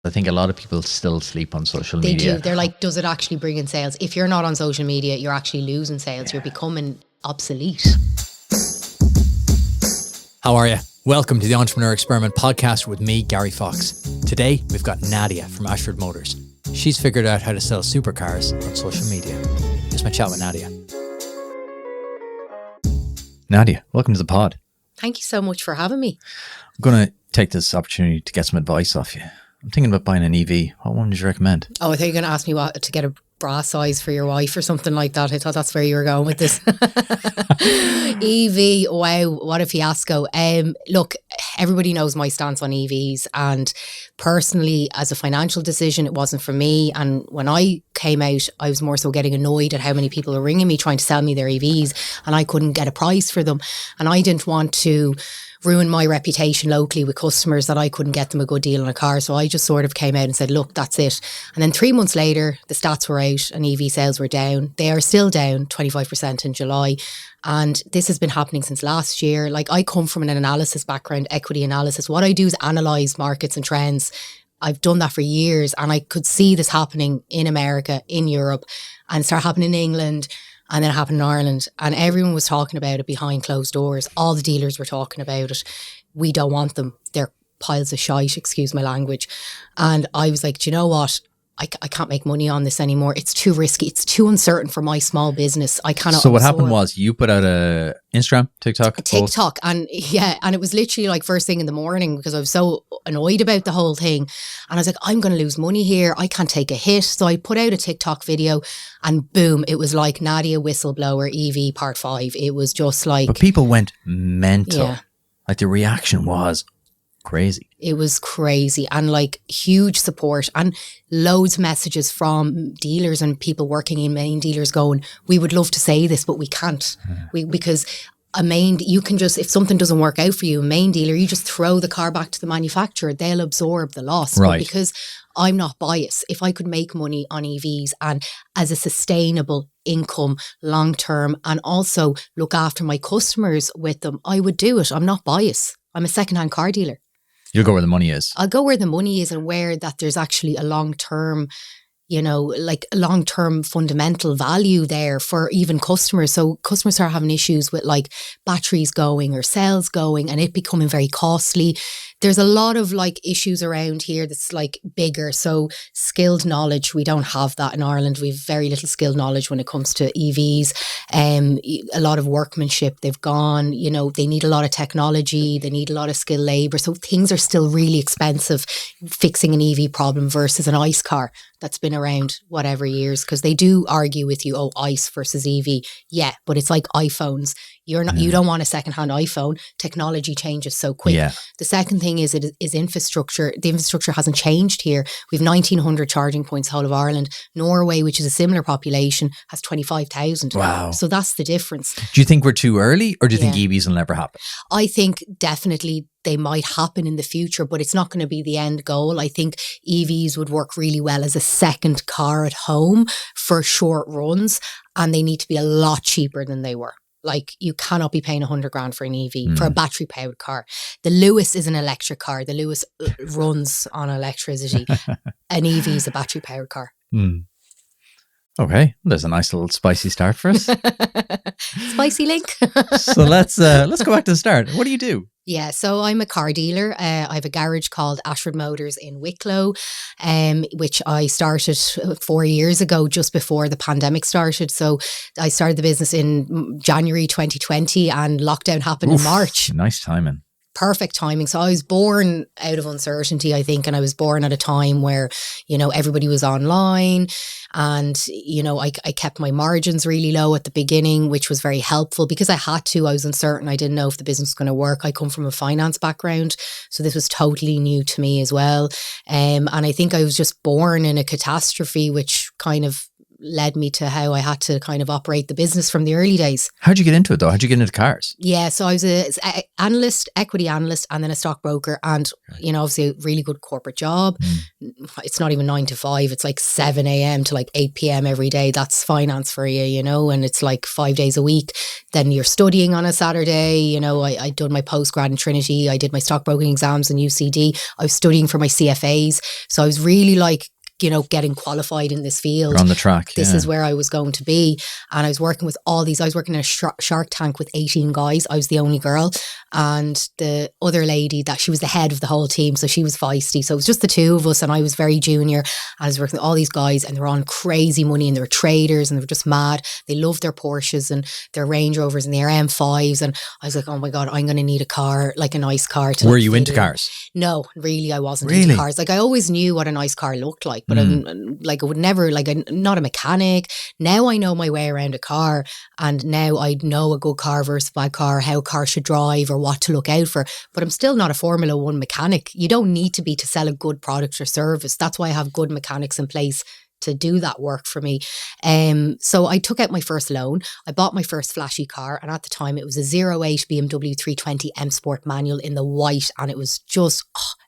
I think a lot of people still sleep on social They media. do. They're like, does it actually bring in sales? If you're not on social media, you're actually losing sales. You're becoming obsolete. How are you? Welcome to the Entrepreneur Experiment podcast with me, Gary Fox. Today, we've got Nadia from Ashford Motors. She's figured out how to sell supercars on social media. Here's my chat with Nadia. Nadia, welcome to the pod. Thank you so much for having me. I'm going to take this opportunity to get some advice off you. I'm thinking about buying an EV. What one would you recommend? Oh, I thought you were going to ask me what to get a bra size for your wife or something like that. I thought that's where you were going with this. EV, wow, what a fiasco. Look, everybody knows my stance on EVs, and personally, as a financial decision, it wasn't for me. And when I came out, I was more so getting annoyed at how many people were ringing me trying to sell me their EVs, and I couldn't get a price for them. And I didn't want to ruin my reputation locally with customers that I couldn't get them a good deal on a car. So I just sort of came out and said, look, that's it. And then 3 months later, the stats were out and EV sales were down. They are still down 25% in July. And this has been happening since last year. Like, I come from an analysis background, equity analysis. What I do is analyse markets and trends. I've done that for years, and I could see this happening in America, in Europe, and start happening in England. And then it happened in Ireland, and everyone was talking about it behind closed doors. All the dealers were talking about it. We don't want them. They're piles of shite, excuse my language. And I was like, do you know what? I can't make money on this anymore. It's too risky. It's too uncertain for my small business. I cannot. So what happened was you put out a Instagram, TikTok post. And it was literally like first thing in the morning because I was so annoyed about the whole thing. And I was like, I'm going to lose money here. I can't take a hit. So I put out a TikTok video, and boom, it was like Nadia Whistleblower EV Part 5. It was just like... But people went mental. Yeah. Like, the reaction was crazy. It was crazy, and like huge support and loads of messages from dealers and people working in main dealers going, we would love to say this, but we can't. Because you can just, if something doesn't work out for you, a main dealer, you just throw the car back to the manufacturer. They'll absorb the loss. Right. But because I'm not biased, if I could make money on EVs and as a sustainable income long term, and also look after my customers with them, I would do it. I'm not biased. I'm a secondhand car dealer. You'll go where the money is. I'll go where the money is, and where that there's actually a long-term, long-term fundamental value there for even customers. So customers are having issues with like batteries going or cells going and it becoming very costly. There's a lot of like issues around here that's like bigger. So skilled knowledge, we don't have that in Ireland. We have very little skilled knowledge when it comes to EVs. A lot of workmanship, they've gone, they need a lot of technology, they need a lot of skilled labour. So things are still really expensive fixing an EV problem versus an ICE car that's been around whatever years, because they do argue with you, ICE versus EV. Yeah, but it's like iPhones. You don't want a secondhand iPhone. Technology changes so quick. Yeah. The second thing is infrastructure. The infrastructure hasn't changed here. We have 1,900 charging points whole of Ireland. Norway, which is a similar population, has 25,000. Wow. So that's the difference. Do you think we're too early, or do you think EVs will never happen? I think definitely they might happen in the future, but it's not going to be the end goal. I think EVs would work really well as a second car at home for short runs, and they need to be a lot cheaper than they were. Like, you cannot be paying 100 grand for an EV, for a battery powered car. The Lewis is an electric car. The Lewis runs on electricity. An EV is a battery powered car. Okay, there's a nice little spicy start for us. Spicy link. So let's go back to the start. What do you do? Yeah, so I'm a car dealer. I have a garage called Ashford Motors in Wicklow, which I started 4 years ago, just before the pandemic started. So I started the business in January 2020, and lockdown happened in March. Nice timing. Perfect timing. So I was born out of uncertainty, I think, and I was born at a time where, everybody was online, and, I kept my margins really low at the beginning, which was very helpful because I had to. I was uncertain. I didn't know if the business was going to work. I come from a finance background, so this was totally new to me as well. And I think I was just born in a catastrophe, which kind of led me to how I had to kind of operate the business from the early days. How'd you get into it though? How'd you get into cars? Yeah, so I was a analyst, equity analyst, and then a stockbroker, and obviously a really good corporate job. It's not even 9 to 5; it's like 7 a.m. to like 8 p.m. every day. That's finance for you, and it's like 5 days a week. Then you're studying on a Saturday. I did my postgrad in Trinity. I did my stockbroking exams in UCD. I was studying for my CFAs, so I was really like, getting qualified in this field. You're on the track. This is where I was going to be. And I was working with all these. I was working in a Shark Tank with 18 guys. I was the only girl. And the other lady, that she was the head of the whole team, so she was feisty. So it was just the two of us, and I was very junior. I was working with all these guys, and they were on crazy money, and they were traders, and they were just mad. They loved their Porsches and their Range Rovers and their M5s. And I was like, oh my God, I'm going to need a car, like a nice car. Were you into cars? No, really, I wasn't into cars. Like, I always knew what a nice car looked like. But I'm like, I would never, like, I'm not a mechanic. Now I know my way around a car, and now I know a good car versus a bad car, how cars should drive or what to look out for. But I'm still not a Formula One mechanic. You don't need to be to sell a good product or service. That's why I have good mechanics in place to do that work for me. So I took out my first loan. I bought my first flashy car, and at the time it was a 08 BMW 320 M Sport manual in the white, and it was just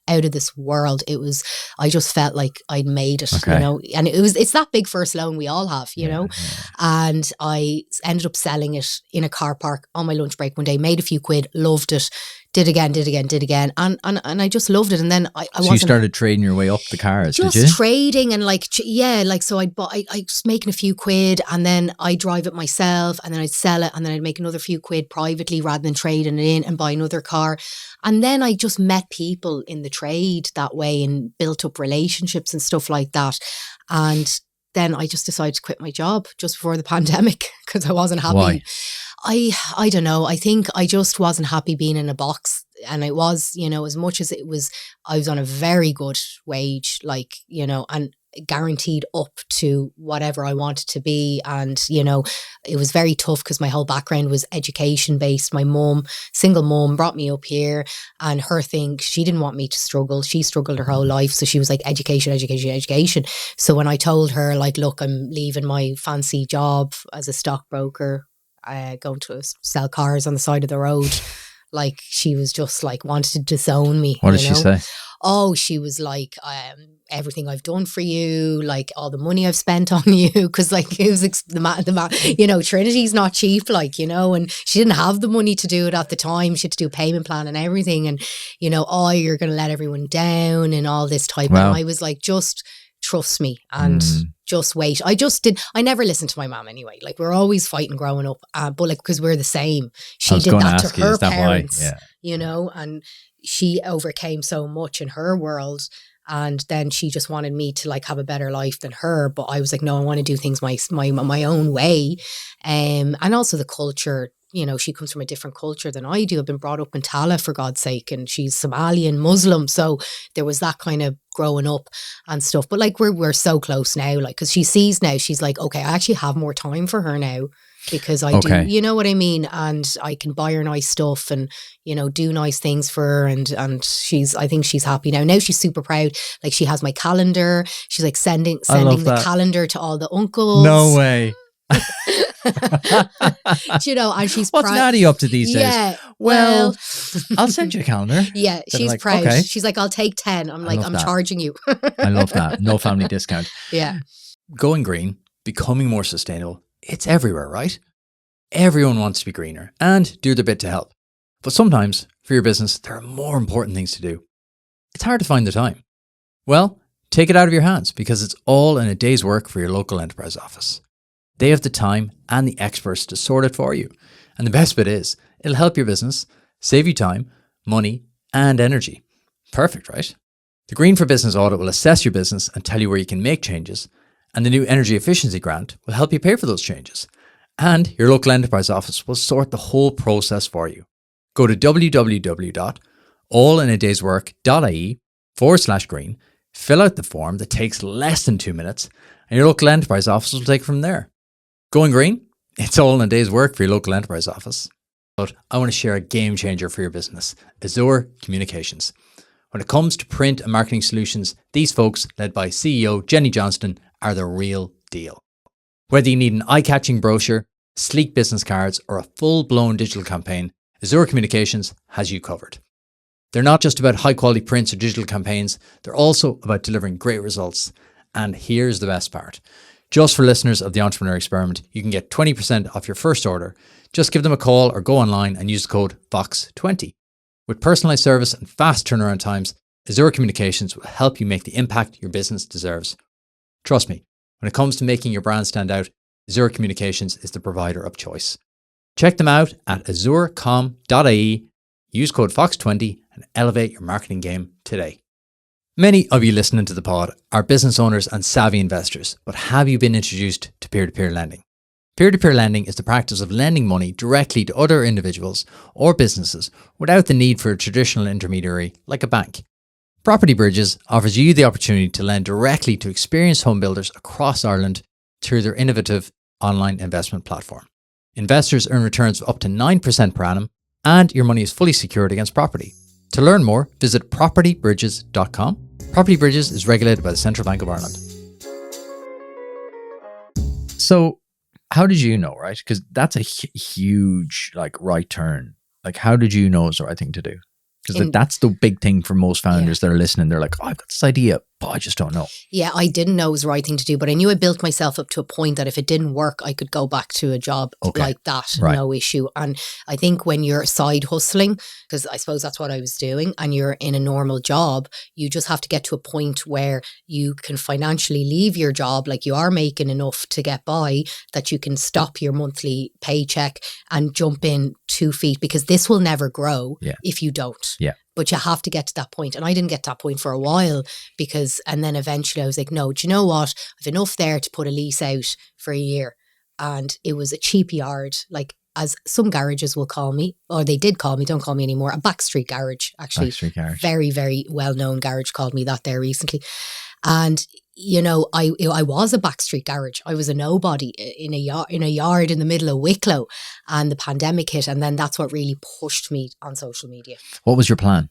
out of this world. I just felt like I'd made it, and it's that big first loan we all have, and I ended up selling it in a car park on my lunch break one day, made a few quid, loved it, did again, and I just loved it. And then I you started trading your way up the cars, just did you? trading, and so I was making a few quid, and then I drive it myself, and then I'd sell it, and then I'd make another few quid privately rather than trading it in and buy another car. And then I just met people in the trade that way and built up relationships and stuff like that. And then I just decided to quit my job just before the pandemic because I wasn't happy. Why? I don't know. I think I just wasn't happy being in a box. And it was, as much as it was, I was on a very good wage, and guaranteed up to whatever I wanted to be. And, it was very tough because my whole background was education based. My mum, single mum, brought me up here, and her thing, she didn't want me to struggle. She struggled her whole life. So she was like, education. So when I told her, like, look, I'm leaving my fancy job as a stockbroker, going to sell cars on the side of the road, like, she was just like, wanted to disown me. What did she say? Oh, she was like, everything I've done for you, like all the money I've spent on you, because like it was Trinity's not cheap, and she didn't have the money to do it at the time. She had to do a payment plan and everything, and you're going to let everyone down and all this type. Wow. And I was like, just trust me and just wait. I never listened to my mom anyway. Like, we're always fighting growing up, but like, because we're the same. She did that to her parents, and she overcame so much in her world, and then she just wanted me to like have a better life than her. But I was like, no, I want to do things my own way. And also the culture, she comes from a different culture than I do. I've been brought up in Tala, for God's sake, and she's Somalian Muslim, so there was that kind of growing up and stuff. But like, we're so close now, like, because she sees now, she's like, okay, I actually have more time for her now, because I do, you know what I mean? And I can buy her nice stuff and, do nice things for her. And I think she's happy now. Now she's super proud. Like, she has my calendar. She's like sending the calendar to all the uncles. No way. And she's what's proud. Nadia up to these days? Yeah, well, I'll send you a calendar. Yeah, she's like, proud. okay. She's like, I'll take 10. I'm like, I'm charging you. I love that. No family discount. Yeah. Going green, becoming more sustainable, it's everywhere, right? Everyone wants to be greener and do their bit to help. But sometimes, for your business, there are more important things to do. It's hard to find the time. Well, take it out of your hands, because it's all in a day's work for your local enterprise office. They have the time and the experts to sort it for you. And the best bit is, it'll help your business, save you time, money, and energy. Perfect, right? The Green for Business audit will assess your business and tell you where you can make changes. And the new Energy Efficiency Grant will help you pay for those changes. And your local enterprise office will sort the whole process for you. Go to www.allinadayswork.ie/green, fill out the form that takes less than 2 minutes, and your local enterprise office will take it from there. Going green? It's all in a day's work for your local enterprise office. But I want to share a game changer for your business, Azure Communications. When it comes to print and marketing solutions, these folks, led by CEO Jenny Johnston, are the real deal. Whether you need an eye-catching brochure, sleek business cards, or a full-blown digital campaign, Azure Communications has you covered. They're not just about high-quality prints or digital campaigns, they're also about delivering great results. And here's the best part. Just for listeners of the Entrepreneur Experiment, you can get 20% off your first order. Just give them a call or go online and use the code VOX20. With personalized service and fast turnaround times, Azure Communications will help you make the impact your business deserves. Trust me, when it comes to making your brand stand out, Azure Communications is the provider of choice. Check them out at azurecom.ie, use code VOX20 and elevate your marketing game today. Many of you listening to the pod are business owners and savvy investors, but have you been introduced to peer-to-peer lending? Peer-to-peer lending is the practice of lending money directly to other individuals or businesses without the need for a traditional intermediary like a bank. Property Bridges offers you the opportunity to lend directly to experienced home builders across Ireland through their innovative online investment platform. Investors earn returns of up to 9% per annum, and your money is fully secured against property. To learn more, visit propertybridges.com. Property Bridges is regulated by the Central Bank of Ireland. So how did you know, right? Because that's a huge right turn. How did you know it was the right thing to do? Because that's the big thing for most founders that are listening. They're like, oh, I've got this idea, but I just don't know. Yeah, I didn't know it was the right thing to do, but I knew I built myself up to a point that if it didn't work, I could go back to a job like that, no issue. And I think when you're side hustling, because I suppose that's what I was doing, and you're in a normal job, you just have to get to a point where you can financially leave your job, like you are making enough to get by, that you can stop your monthly paycheck and jump in 2 feet, because this will never grow if you don't. Yeah. But you have to get to that point. And I didn't get to that point for a while and then eventually I was like, no, do you know what? I've enough there to put a lease out for a year. And it was a cheap yard, as some garages will call me, or they did call me, don't call me anymore, a backstreet garage, actually. Backstreet garage. Very, very well-known garage called me that there recently. And I was a backstreet garage. I was a nobody in a yard in the middle of Wicklow, and the pandemic hit, and then that's what really pushed me on social media. What was your plan?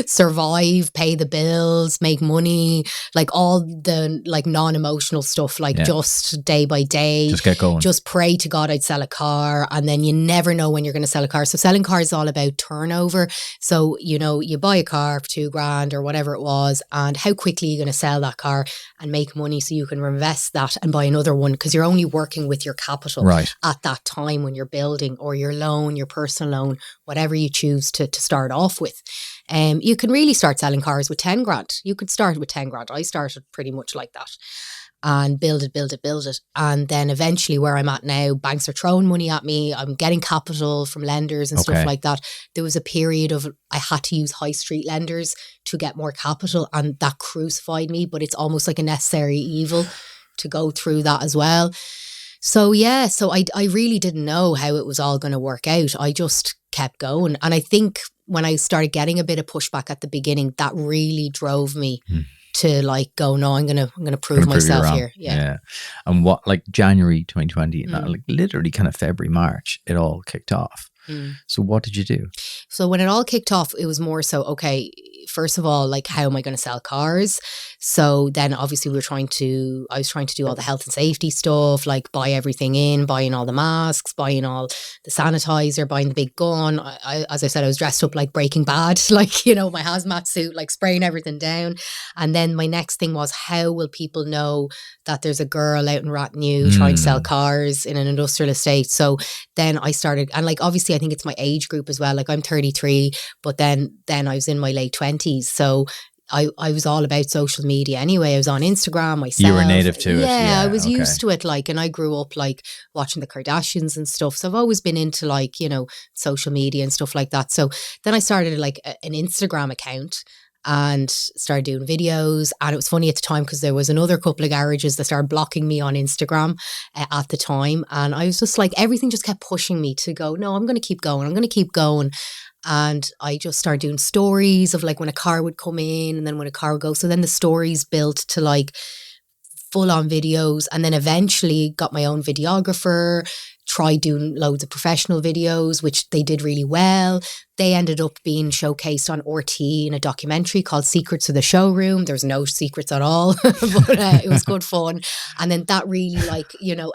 Survive, pay the bills, make money, all the non-emotional stuff, just day by day. Just get going. Just pray to God I'd sell a car, and then you never know when you're going to sell a car. So selling cars is all about turnover. So, you buy a car for $2,000 or whatever it was, and how quickly you're going to sell that car and make money so you can reinvest that and buy another one, because you're only working with your capital at that time when you're building, or your loan, your personal loan, whatever you choose to start off with. You can really start selling cars with 10 grand. You could start with 10 grand. I started pretty much like that, and build it. And then eventually where I'm at now, banks are throwing money at me. I'm getting capital from lenders and stuff like that. There was a period of I had to use high street lenders to get more capital, and that crucified me, but it's almost like a necessary evil to go through that as well. So I really didn't know how it was all going to work out. I just kept going. And I think when I started getting a bit of pushback at the beginning, that really drove me to go, no, I'm gonna prove myself here. Yeah. And what, January 2020, literally kind of February, March, it all kicked off. So what did you do? So when it all kicked off, it was more so, okay, first of all, how am I going to sell cars? So then obviously I was trying to do all the health and safety stuff, buy everything in, buying all the masks, buying all the sanitizer, buying the big gun. As I said, I was dressed up like Breaking Bad, my hazmat suit, spraying everything down. And then my next thing was, how will people know that there's a girl out in Rathnew trying to sell cars in an industrial estate? So then I started, and obviously I think it's my age group as well. I'm 33, but then I was in my late 20s. So I was all about social media anyway. I was on Instagram myself. You were native to it. Yeah, I was used to it. And I grew up watching the Kardashians and stuff. So I've always been into social media and stuff like that. So then I started an Instagram account and started doing videos. And it was funny at the time because there was another couple of garages that started blocking me on Instagram at the time. And I was just everything just kept pushing me to go, no, I'm going to keep going. And I just started doing stories of when a car would come in and then when a car would go. So then the stories built to full on videos, and then eventually got my own videographer, tried doing loads of professional videos, which they did really well. They ended up being showcased on RT in a documentary called Secrets of the Showroom. There's no secrets at all, but it was good fun. And then that really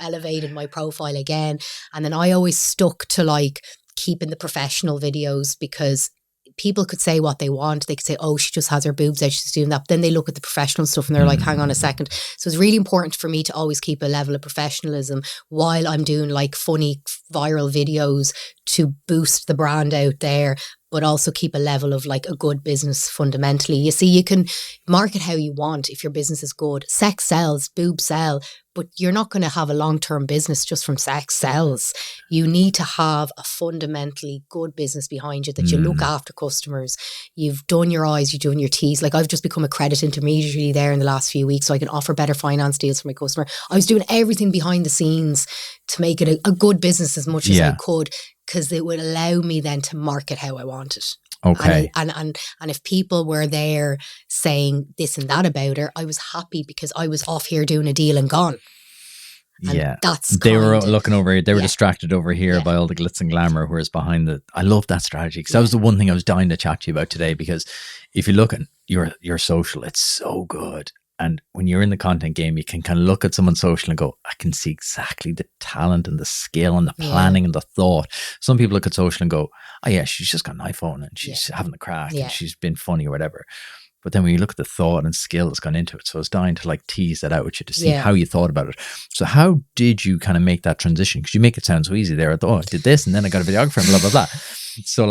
elevated my profile again. And then I always stuck to keeping the professional videos, because people could say what they want. They could say, oh, she just has her boobs out, she's doing that. But then they look at the professional stuff and they're like, hang on a second. So it's really important for me to always keep a level of professionalism while I'm doing funny viral videos to boost the brand out there, but also keep a level of a good business fundamentally. You see, you can market how you want if your business is good. Sex sells, boobs sell, but you're not going to have a long-term business just from sex sells. You need to have a fundamentally good business behind you, that you look after customers. You've done your I's, you've done your T's. I've just become a credit intermediary there in the last few weeks, so I can offer better finance deals for my customer. I was doing everything behind the scenes to make it a good business as much as I could, because it would allow me then to market how I wanted. Okay. And if people were there saying this and that about her, I was happy, because I was off here doing a deal and gone. And they were looking over here. They were distracted over here by all the glitz and glamour, whereas behind it, I love that strategy, because that was the one thing I was dying to chat to you about today. Because if you look at your social, it's so good. And when you're in the content game, you can kind of look at someone's social and go, I can see exactly the talent and the skill and the planning and the thought. Some people look at social and go, oh yeah, she's just got an iPhone and she's having the crack and she's been funny or whatever. But then when you look at the thought and skill that's gone into it, so I was dying to tease that out with you to see how you thought about it. So how did you kind of make that transition? Because you make it sound so easy there. I thought, I did this and then I got a videographer and blah, blah, blah. So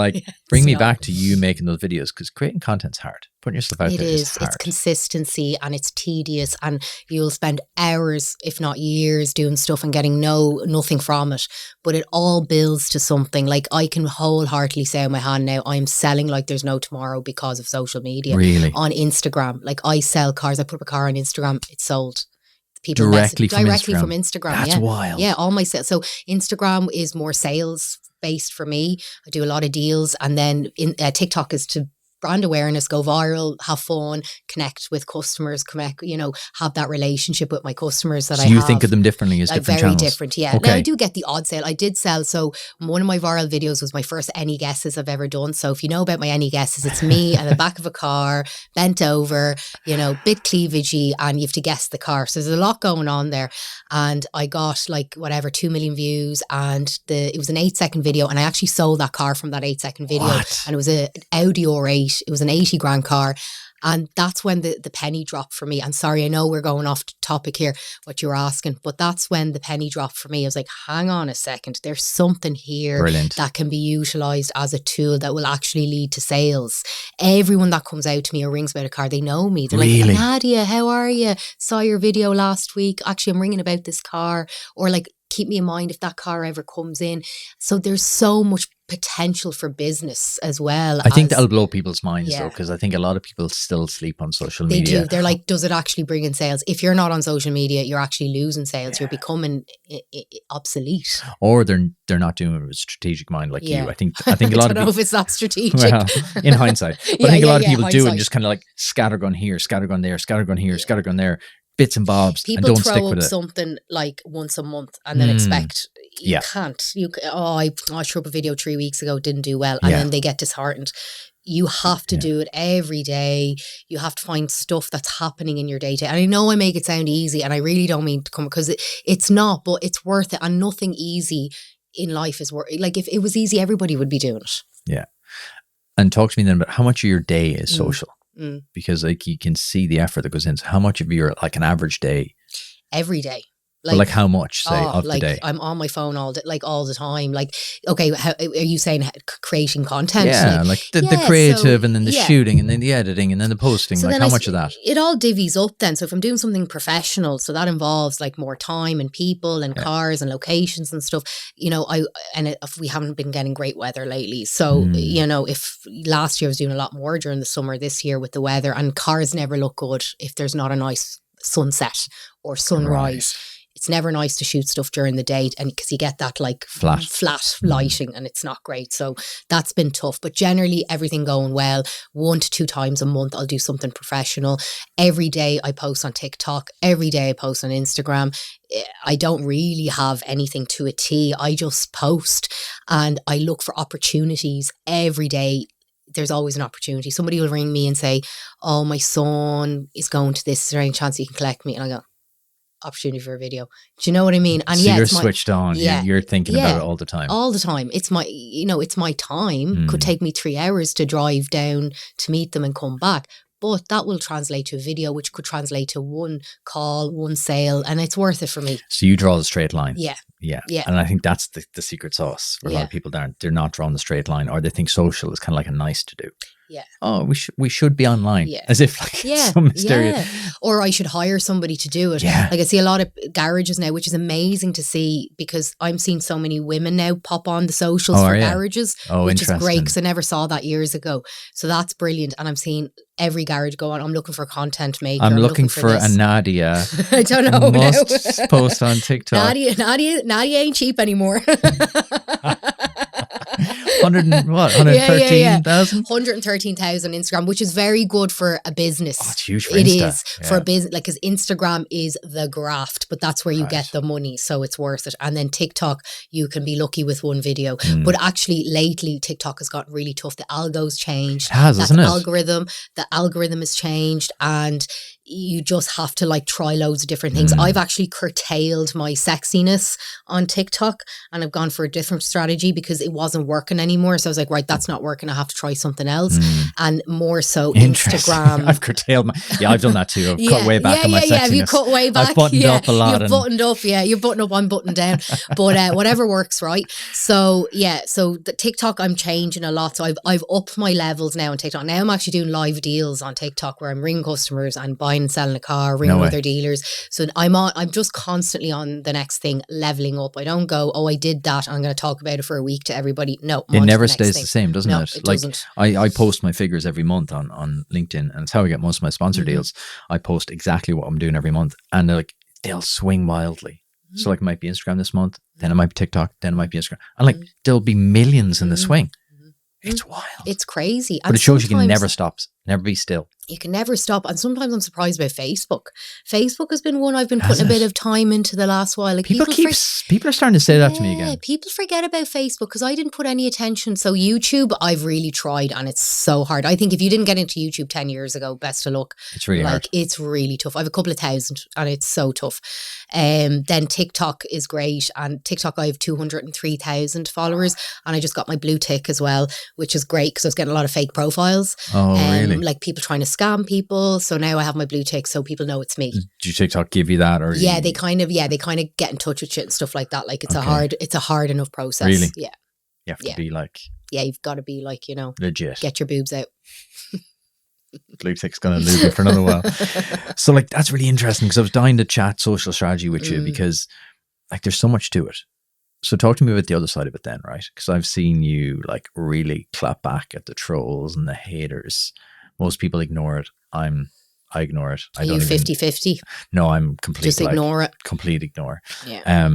bring me back to you making those videos, because creating content's hard. Putting yourself out there is hard. It's consistency and it's tedious, and you'll spend hours, if not years, doing stuff and getting nothing from it. But it all builds to something. I can wholeheartedly say on my hand now, I'm selling like there's no tomorrow because of social media. Really? On Instagram. I sell cars. I put up a car on Instagram, it's sold. People directly from Instagram. That's wild. Yeah, all my sales. So Instagram is more sales based for me. I do a lot of deals, and then TikTok is to brand awareness, go viral, have fun, connect with customers, have that relationship with my customers that I have. So you think of them differently as different very channels? Different, yeah. Okay. Now I do get the odd sale. I did sell. So one of my viral videos was my first any guesses I've ever done. So if you know about my any guesses, it's me at the back of a car, bent over, bit cleavagey, and you have to guess the car. So there's a lot going on there. And I got 2 million views, and it was an 8-second video, and I actually sold that car from that 8-second video. What? And it was an Audi R8. It was an 80 grand car. And that's when the penny dropped for me. And sorry, I know we're going off topic here, what you were asking, but that's when the penny dropped for me. I was like, hang on a second, there's something here that can be utilised as a tool that will actually lead to sales. Everyone that comes out to me or rings about a car, they know me. They're like, Nadia, how are you? Saw your video last week. Actually, I'm ringing about this car. Or keep me in mind if that car ever comes in. So there's so much potential for business as well. I think that'll blow people's minds though, because I think a lot of people still sleep on social media. They do. They're like, does it actually bring in sales? If you're not on social media, you're actually losing sales. You're becoming obsolete. Or they're not doing it with strategic mind like you. I think a lot of people. I don't know if it's that strategic. Well, in hindsight. But I think a lot of people do it and just kind of scattergun here, scattergun there, scattergun here, scattergun there. Bits and bobs, people and don't stick with it. People throw up something once a month and then expect you can't. I threw up a video 3 weeks ago, didn't do well, and then they get disheartened. You have to do it every day. You have to find stuff that's happening in your day to day. And I know I make it sound easy, and I really don't mean to come, because it's not, but it's worth it. And nothing easy in life is worth. If it was easy, everybody would be doing it. Yeah. And talk to me then about how much of your day is social. Because you can see the effort that goes in. So how much of your an average day? Every day. But how much, say, of the day? I'm on my phone all the time. Okay, how, are you saying creating content? Yeah, the creative, and then the shooting, and then the editing, and then the posting. So how much of that? It all divvies up then. So if I'm doing something professional, so that involves more time and people and cars and locations and stuff. If we haven't been getting great weather lately, so if last year I was doing a lot more during the summer, this year with the weather, and cars never look good if there's not a nice sunset or sunrise. It's it's never nice to shoot stuff during the day, and because you get that like flat lighting and it's not great. So that's been tough, but generally everything going well. 1 to 2 times a month I'll do something professional. Every day I post on TikTok, every day I post on Instagram. I don't really have anything to a T. I just post and I look for opportunities every day. There's always an opportunity. Somebody will ring me and say, oh, my son is going to this. Is there any chance you can collect me? And I go, opportunity for a video. Do you know what I mean? And so you're switched on. Yeah, you're thinking about it all the time. All the time. It's my, it's my time. Could take me 3 hours to drive down to meet them and come back. But that will translate to a video, which could translate to 1 call, 1 sale, and it's worth it for me. So you draw the straight line. Yeah. And I think that's the secret sauce for a lot of people. They're not drawing the straight line, or they think social is kind of like a nice to do. Yeah. Oh, we should be online. Yeah. As if like some mysterious. Yeah. Or I should hire somebody to do it. Yeah. Like I see a lot of garages now, which is amazing to see, because I'm seeing so many women now pop on the socials for garages, which is great, because I never saw that years ago. So that's brilliant. And I'm seeing every garage go on. I'm looking for a content maker. I'm looking for a Nadia. I don't know. Must post on TikTok. Nadia ain't cheap anymore. 113,000? 113,000 Instagram, which is very good for a business. Oh, it's huge for It Insta. is for a business, like, because Instagram is the graft, but that's where you get the money, so it's worth it. And then TikTok, you can be lucky with 1 video. But actually, lately, TikTok has gotten really tough. The algo's changed. It has, hasn't it? The algorithm has changed, and you just have to like try loads of different things. I've actually curtailed my sexiness on TikTok, and I've gone for a different strategy because it wasn't working anymore. So I was like, right, that's not working. I have to try something else. And more so Instagram. I've curtailed I've done that too. I've cut way back on my sexiness. Have you cut way back? I've buttoned up a lot. You've buttoned up, you're buttoned up, I'm buttoned down. But whatever works, right? So so the TikTok, I'm changing a lot. So I've upped my levels now on TikTok. Now I'm actually doing live deals on TikTok where I'm ringing customers and buying and selling a car, ringing other dealers. So I'm just constantly on the next thing, leveling up. I don't go, oh, I did that, I'm going to talk about it for a week to everybody. No, it never stays the same, doesn't it? It like doesn't. I post my figures every month on LinkedIn, and it's how I get most of my sponsor deals. I post exactly what I'm doing every month, and they'll swing wildly. So like it might be Instagram this month, then it might be TikTok, then it might be Instagram, and like there'll be millions in the swing. It's wild. It's crazy. But it shows you can never stop, never be still. You can never stop. And sometimes I'm surprised about Facebook. Facebook has been one I've been putting a bit of time into the last while. Like people are starting to say that to me again. People forget about Facebook because I didn't put any attention. So YouTube, I've really tried, and it's so hard. I think if you didn't get into YouTube 10 years ago, best of luck. It's really hard. It's really tough. I have a couple of thousand and it's so tough. Then TikTok is great. And TikTok, I have 203,000 followers, and I just got my blue tick as well, which is great because I was getting a lot of fake profiles. Oh, really? Like people trying to scam people. So now I have my blue tick so people know it's me. Did TikTok give you that? Or they kind of get in touch with you and stuff like that. Like it's a hard enough process. Really? Yeah. You have to be like... Yeah, you've got to be like, legit. Get your boobs out. Blue tick's going to lose it for another while. So like that's really interesting, because I was dying to chat social strategy with you because like there's so much to it. So talk to me about the other side of it then, right? Because I've seen you like really clap back at the trolls and the haters. Most people ignore it. I ignore it. Are you 50-50? No, I'm complete. Just ignore it. Complete ignore. Yeah.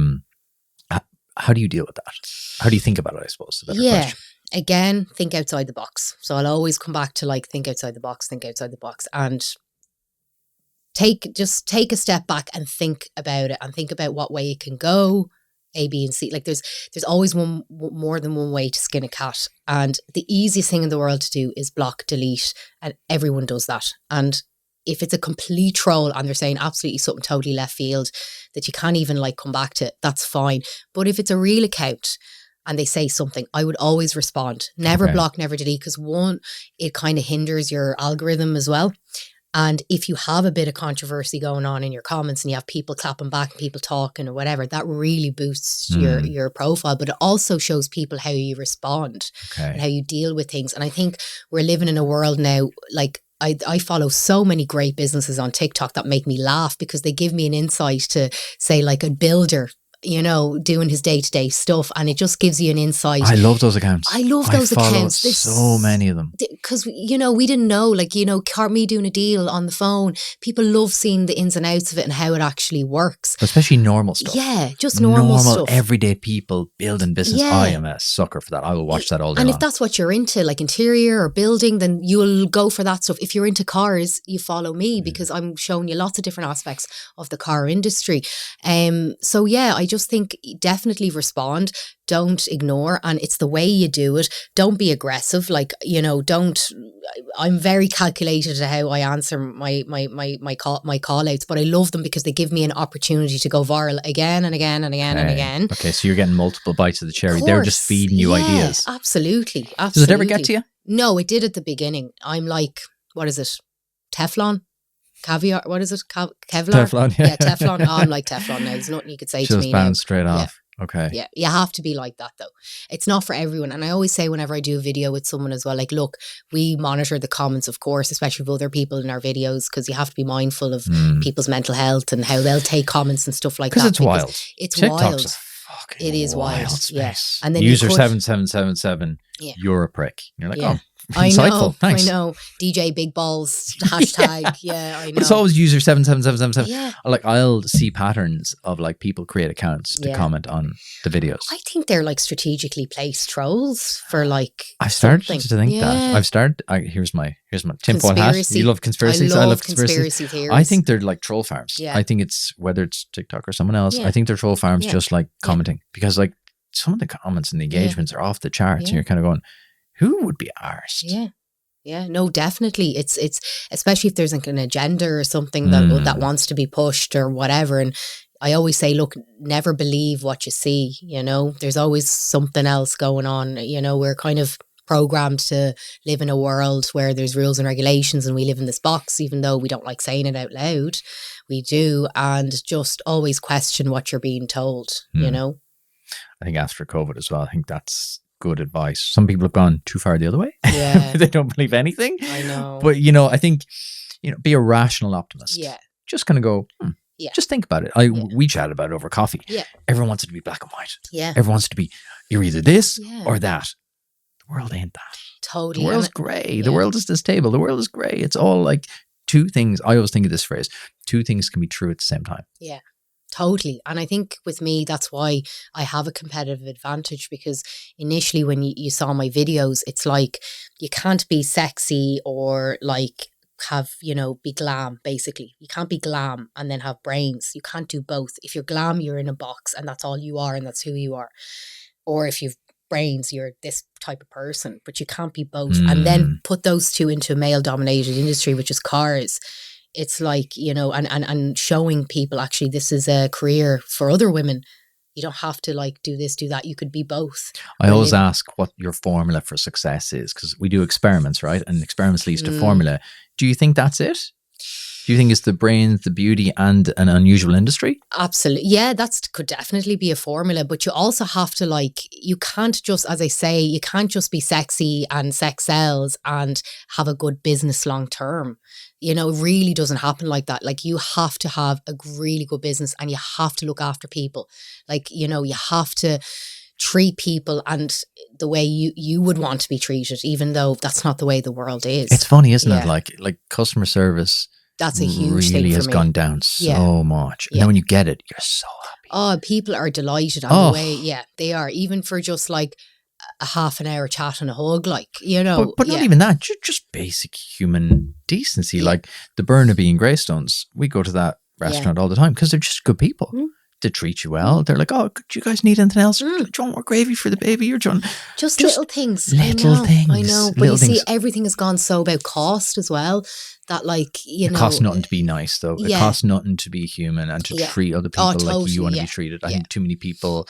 How do you deal with that? How do you think about it, I suppose? Yeah. Again, think outside the box. So I'll always come back to like think outside the box, and take a step back and think about it, and think about what way it can go. A, B, and C. Like there's always more than one way to skin a cat. And the easiest thing in the world to do is block, delete, and everyone does that. And if it's a complete troll and they're saying absolutely something totally left field that you can't even like come back to, that's fine. But if it's a real account and they say something, I would always respond. Never block, never delete, because one, it kind of hinders your algorithm as well. And if you have a bit of controversy going on in your comments and you have people clapping back and people talking or whatever, that really boosts your profile. But it also shows people how you respond and how you deal with things. And I think we're living in a world now, like I follow so many great businesses on TikTok that make me laugh because they give me an insight to say like a builder. doing his day-to-day stuff, and it just gives you an insight. I love those accounts. I love those accounts. There's so many of them. Because, we didn't know, me doing a deal on the phone, people love seeing the ins and outs of it and how it actually works. Especially normal stuff. Yeah, just normal stuff. Everyday people building business. Yeah. I am a sucker for that. I will watch that all day And long. if that's what you're into, like interior or building, then you'll go for that stuff. If you're into cars, you follow me because I'm showing you lots of different aspects of the car industry. So yeah, I just think definitely respond. Don't ignore, and it's the way you do it. Don't be aggressive. I'm very calculated to how I answer my call outs, but I love them because they give me an opportunity to go viral again and again and again and again. Okay, so you're getting multiple bites of the cherry. They're just feeding you ideas. Absolutely. Does it ever get to you? No, it did at the beginning. I'm like, what is it? Teflon? Caviar? What is it? Kevlar? Teflon, yeah. Yeah, Teflon. Oh, I'm like Teflon now. There's nothing you could say to me now. Just bounce straight off. Okay. Yeah, you have to be like that though. It's not for everyone. And I always say whenever I do a video with someone as well, like, look, we monitor the comments, of course, especially with other people in our videos, because you have to be mindful of people's mental health and how they'll take comments and stuff like that. Because it's wild. It's TikTok's wild. A fucking It is wild. space. Yeah. And then user 7777, Yeah. you're a prick. You're like, Yeah. oh, insightful. Thanks. I know. DJ Big Balls hashtag. Yeah, I know. But it's always user 77777. Yeah. Like, I'll see patterns of like people create accounts to Yeah. comment on the videos. I think they're like strategically placed trolls for like. I've started something. to think that. I've started. Here's my tinfoil hat. Conspiracy. You love conspiracies. I love conspiracy theories. I think they're like troll farms. Yeah. I think it's whether it's TikTok or someone else. Yeah. I think they're troll farms, Yeah. just like commenting, because like some of the comments and the engagements are off the charts, and Yeah. you're kind of going, who would be arsed? Yeah. Yeah, no, definitely. It's especially if there's like an agenda or something that wants to be pushed or whatever. And I always say, look, never believe what you see. There's always something else going on. We're kind of programmed to live in a world where there's rules and regulations, and we live in this box, even though we don't like saying it out loud. We do, and just always question what you're being told. I think after COVID as well, I think that's good advice. Some people have gone too far the other way. Yeah. They don't believe anything. I know. But, I think, be a rational optimist. Yeah. Just kind of go, Yeah. just think about it. We chatted about it over coffee. Yeah. Everyone wants it to be black and white. Yeah. Everyone wants it to be, you're either this Yeah. or that. The world ain't that. Totally. The world's grey. The world is this table. The world is grey. It's all like two things. I always think of this phrase, two things can be true at the same time. Yeah. Totally. And I think with me, that's why I have a competitive advantage, because initially when you saw my videos, it's like you can't be sexy or like be glam, basically. You can't be glam and then have brains. You can't do both. If you're glam, you're in a box and that's all you are and that's who you are. Or if you've brains, you're this type of person, but you can't be both. And then put those two into a male dominated industry, which is cars. It's like, and showing people actually this is a career for other women. You don't have to like do this, do that. You could be both. I always ask what your formula for success is, because we do experiments, right? And experiments leads to formula. Do you think that's it? Do you think it's the brains, the beauty, and an unusual industry? Absolutely. Yeah, could definitely be a formula. But you also have to you can't just, as I say, you can't just be sexy and sex sells and have a good business long term. It really doesn't happen like that. Like, you have to have a really good business and you have to look after people. Like, you have to treat people and the way you would want to be treated, even though that's not the way the world is. It's funny, isn't it? Like customer service. That's a huge thing really for has me. gone down so much. And then when you get it, you're so happy. Oh, people are delighted on the way. Yeah, they are. Even for just like a half an hour chat and a hug, but not even that. Just basic human decency. Like the Burnaby and Greystones, we go to that restaurant all the time because they're just good people. They treat you well. They're like, oh, do you guys need anything else? Do you want more gravy for the baby? You're just little things. Little things. I know. But see, everything has gone so about cost as well. That it costs nothing to be nice, though. Yeah. It costs nothing to be human and to treat other people like you want to be treated. I think too many people,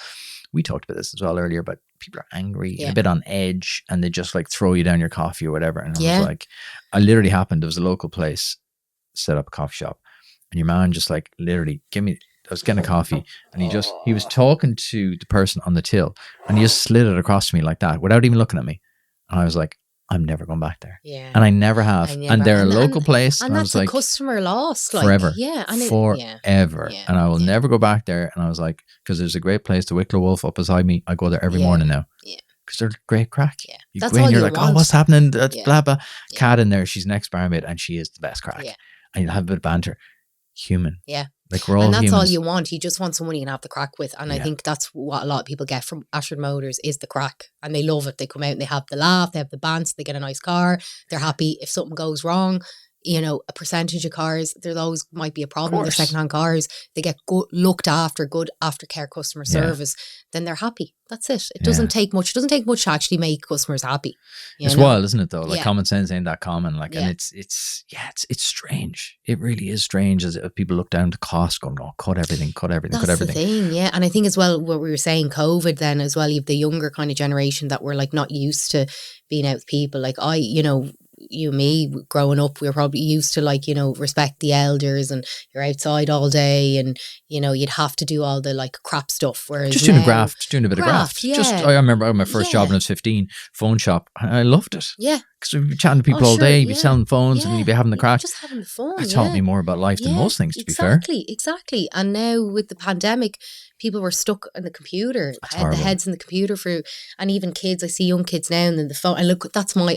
we talked about this as well earlier, but people are angry, a bit on edge, and they just like throw you down your coffee or whatever. And I was like, it literally happened. There was a local place, set up a coffee shop, and your man just like literally I was getting a coffee, and he was talking to the person on the till, and he just slid it across to me like that without even looking at me. And I was like, I'm never going back there. Yeah. And I never have. And they're a local place. And I that's was like, customer loss. Like, forever. Yeah. And forever. Yeah. And I will never go back there. And I was like, because there's a great place, the Wicklow Wolf up beside me. I go there every morning now. Yeah. Because they're great crack. Yeah. You That's go in, all you're you like, want. oh, what's happening? That's Yeah. blah, blah. Yeah. Cat in there. She's next barmaid and she is the best crack. Yeah. And you'll have a bit of banter. Human. Yeah. Like we're all And that's humans. all you want. You just want someone you can have the crack with. And I think that's what a lot of people get from Ashford Motors is the crack. And they love it. They come out and they have the laugh, they have the bants, they get a nice car. They're happy if something goes wrong. You know, a percentage of cars, there always might be a problem. They're secondhand cars. They get good, looked after, good aftercare customer service. Then they're happy. That's it. It doesn't take much. It doesn't take much to actually make customers happy. It's wild, isn't it? Though, like common sense ain't that common. Like, and it's strange. It really is strange as people look down to cost, going, "Oh, cut everything, cut everything, That's cut everything." The thing, yeah. And I think as well, what we were saying, COVID. Then as well, you have the younger kind of generation that were like not used to being out with people. Like you and me growing up, we were probably used to like, respect the elders and you're outside all day and, you'd have to do all the like crap stuff. Whereas just doing a graft, just doing a bit of graft. Yeah. I remember my first job when I was 15, phone shop. I loved it. Yeah. Because we'd be chatting to people all day, you'd be selling phones and you'd be having the crack. Just having the fun. It taught me more about life than most things, to be fair. Exactly. And now with the pandemic, people were stuck on the computer, the heads in the computer and even kids, I see young kids now and then the phone. And look, that's my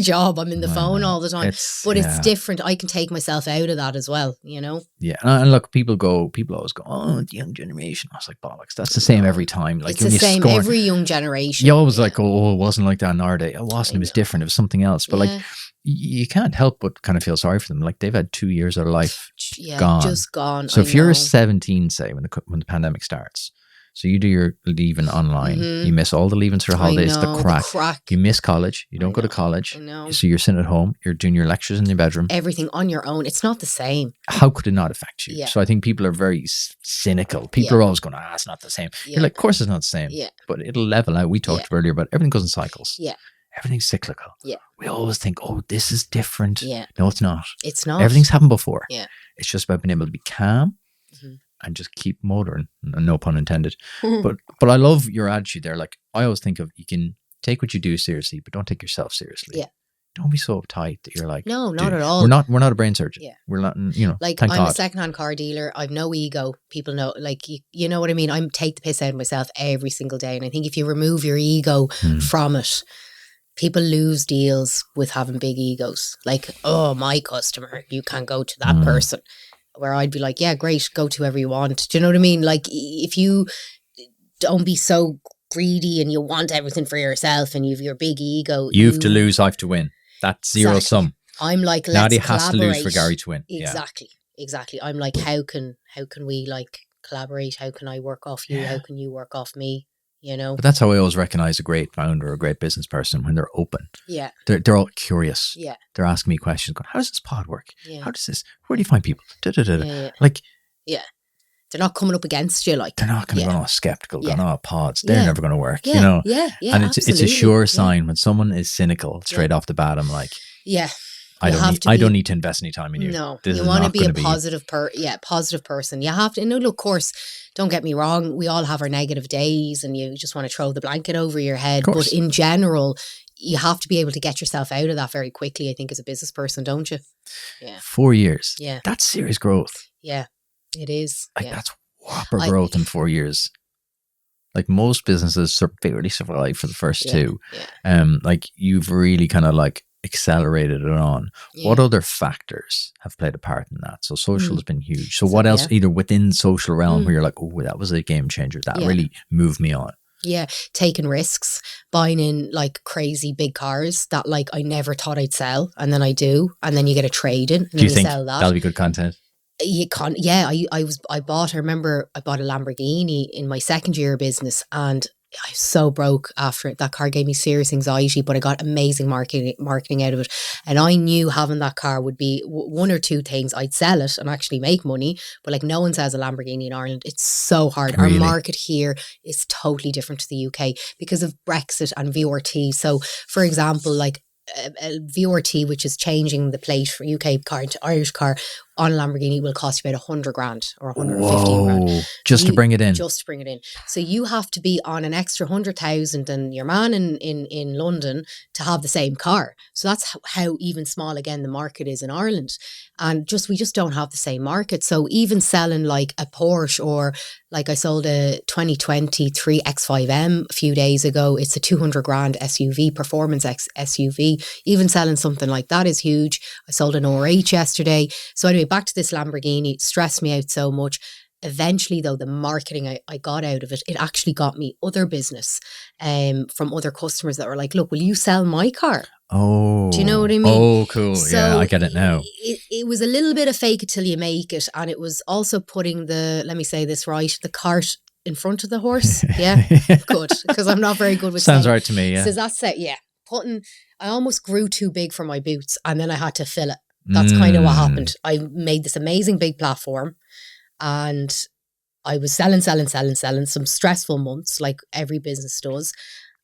job. I'm in the phone all the time. It's different. I can take myself out of that as well, Yeah. And look, people always go, oh, the young generation. I was like, bollocks. That's the same every time. Like, it's the same every young generation. You always like, oh, it wasn't like that in our day. It wasn't. It was different. It was something else. But like, you can't help but kind of feel sorry for them. Like they've had 2 years of their life gone. Just gone. So if you're 17, say, when the pandemic starts, so you do your leaving online, you miss all the leavings for holidays, the crack. You miss college. You don't go to college. So you're sitting at home. You're doing your lectures in your bedroom. Everything on your own. It's not the same. How could it not affect you? Yeah. So I think people are very cynical. People are always going, it's not the same. You're like, of course it's not the same. Yeah. But it'll level out. We talked earlier about everything goes in cycles. Yeah. Everything's cyclical. Yeah. We always think, this is different. Yeah. No, it's not. It's not. Everything's happened before. Yeah. It's just about being able to be calm and just keep motoring. No pun intended. But I love your attitude there. Like, I always think of, you can take what you do seriously, but don't take yourself seriously. Yeah. Don't be so uptight that you're like, no, not at all. We're not a brain surgeon. Yeah. We're not, like, thank I'm God. a secondhand car dealer. I've no ego. People know, like, you know what I mean? I take the piss out of myself every single day. And I think if you remove your ego from it, people lose deals with having big egos. Like, oh, my customer, you can't go to that person. Where I'd be like, yeah, great, go to whoever you want. Do you know what I mean? Like, if you don't be so greedy and you want everything for yourself and you've your big ego. You have to lose, I have to win. That's zero sum. I'm like, let's Nadia collaborate. has to lose for Gary to win. Exactly. I'm like, how can we like collaborate? How can I work off you? How can you work off me? But that's how I always recognize a great founder or a great business person, when they're open. Yeah. They're all curious. Yeah. They're asking me questions, going, how does this pod work? Yeah. How does this, where do you find people? Yeah. Like, yeah. They're not coming up against you, like. They're not going to go, skeptical, going, pods, they're never going to work, Yeah, and it's a sure sign when someone is cynical straight off the bat. I'm like, I don't need to invest any time in you. No, this you want to be a positive positive person. You have to. No, look, of course, don't get me wrong. We all have our negative days, and you just want to throw the blanket over your head. But in general, you have to be able to get yourself out of that very quickly. I think as a business person, don't you? Yeah. 4 years. Yeah. That's serious growth. Yeah, it is. Like that's whopper growth in 4 years. Like most businesses barely survive for the first two. Yeah. Like you've really kind of like accelerated it on. What other factors have played a part in that? So social has been huge. So what else, either within social realm where you're like, oh, that was a game changer, that really moved me on? Yeah, taking risks, buying in like crazy big cars that like I never thought I'd sell, and then I do, and then you get a trade in, and do you then think you sell that. That'll be good content? You can't. Yeah, I bought a Lamborghini in my second year of business, and I was so broke after it. That car gave me serious anxiety, but I got amazing marketing out of it. And I knew having that car would be one or two things. I'd sell it and actually make money, but like no one sells a Lamborghini in Ireland. It's so hard. Really? Our market here is totally different to the UK because of Brexit and VRT. So for example, like a VRT, which is changing the plate for UK car into Irish car, on a Lamborghini will cost you about 100 grand or 115 grand. Whoa, just to bring it in. Just to bring it in. So you have to be on an extra 100,000 than your man in London to have the same car. So that's how even small, again, the market is in Ireland. And we just don't have the same market. So even selling like a Porsche, or like I sold a 2023 X5M a few days ago, it's a 200 grand SUV, performance SUV. Even selling something like that is huge. I sold an RH yesterday. So anyway, back to this Lamborghini, it stressed me out so much. Eventually, though, the marketing I got out of it actually got me other business from other customers that were like, look, will you sell my car? Oh. Do you know what I mean? Oh, cool. So yeah, I get it now. It was a little bit of fake it till you make it. And it was also putting let me say this right, the cart in front of the horse. Yeah, good. Because I'm not very good with Sounds saying. right to me, yeah. So that's it, yeah. I almost grew too big for my boots, and then I had to fill it. That's kind of what happened. I made this amazing big platform, and I was selling some stressful months, like every business does,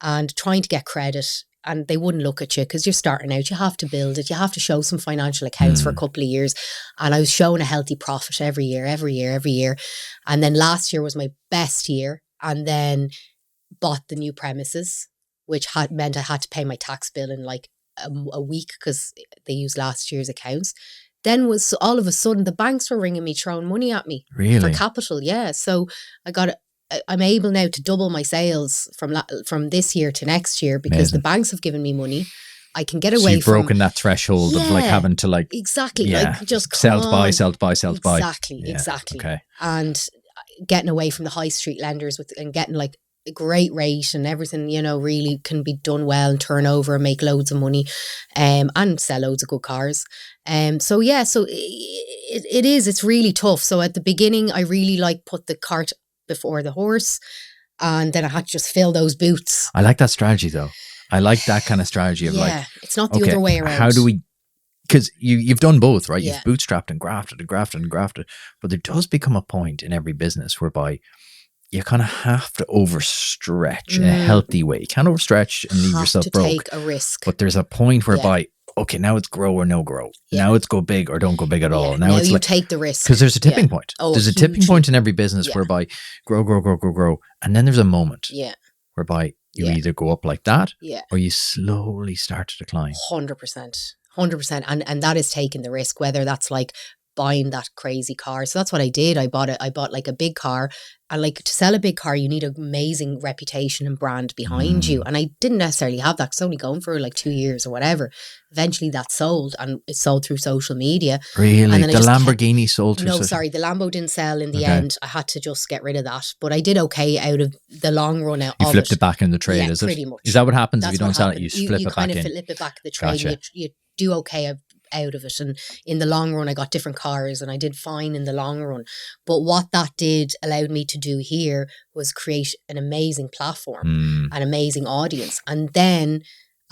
and trying to get credit. And they wouldn't look at you because you're starting out. You have to build it. You have to show some financial accounts for a couple of years. And I was showing a healthy profit every year. And then last year was my best year. And then bought the new premises, which meant I had to pay my tax bill in like a week because they used last year's accounts. Then was all of a sudden the banks were ringing me, throwing money at me for capital. Yeah. So I'm able now to double my sales from this year to next year because Amazing. The banks have given me money. I can get away so you've broken that threshold of like having to like exactly like just sell to buy. Exactly. Okay. And getting away from the high street lenders and getting like a great rate and everything, really can be done well and turn over and make loads of money, and sell loads of good cars. So it's really tough. So at the beginning, I really put the cart before the horse, and then I had to just fill those boots. I like that strategy though. I like that kind of strategy of it's not the other way around. How do we, because you've done both, right? You've bootstrapped and grafted, but there does become a point in every business whereby you kind of have to overstretch in a healthy way. You can't overstretch and leave yourself broke. Take a risk. But there's a point whereby, okay, now it's grow or no grow. Now it's go big or don't go big at all. Now it's you take the risk. Because there's a tipping point. There's a tipping point in every business whereby grow. And then there's a moment whereby you either go up like that or you slowly start to decline. 100%. And that is taking the risk, whether that's like buying that crazy car. So that's what I did. I bought like a big car, and like to sell a big car, you need an amazing reputation and brand behind you. And I didn't necessarily have that. It's only going for like 2 years or whatever. Eventually that sold, and it sold through social media. Really? The Lamborghini sold through No, sorry, the Lambo didn't sell in the end. I had to just get rid of that. But I did okay out of the long run out. You flipped it back in the trade, is it? Pretty much. Is that what happens if you don't sell it? You flip it back in? You kind of flip it back in the trade. Gotcha. You do okay out of it, and in the long run I got different cars and I did fine in the long run. But what that allowed me to do here was create an amazing platform, an amazing audience. And then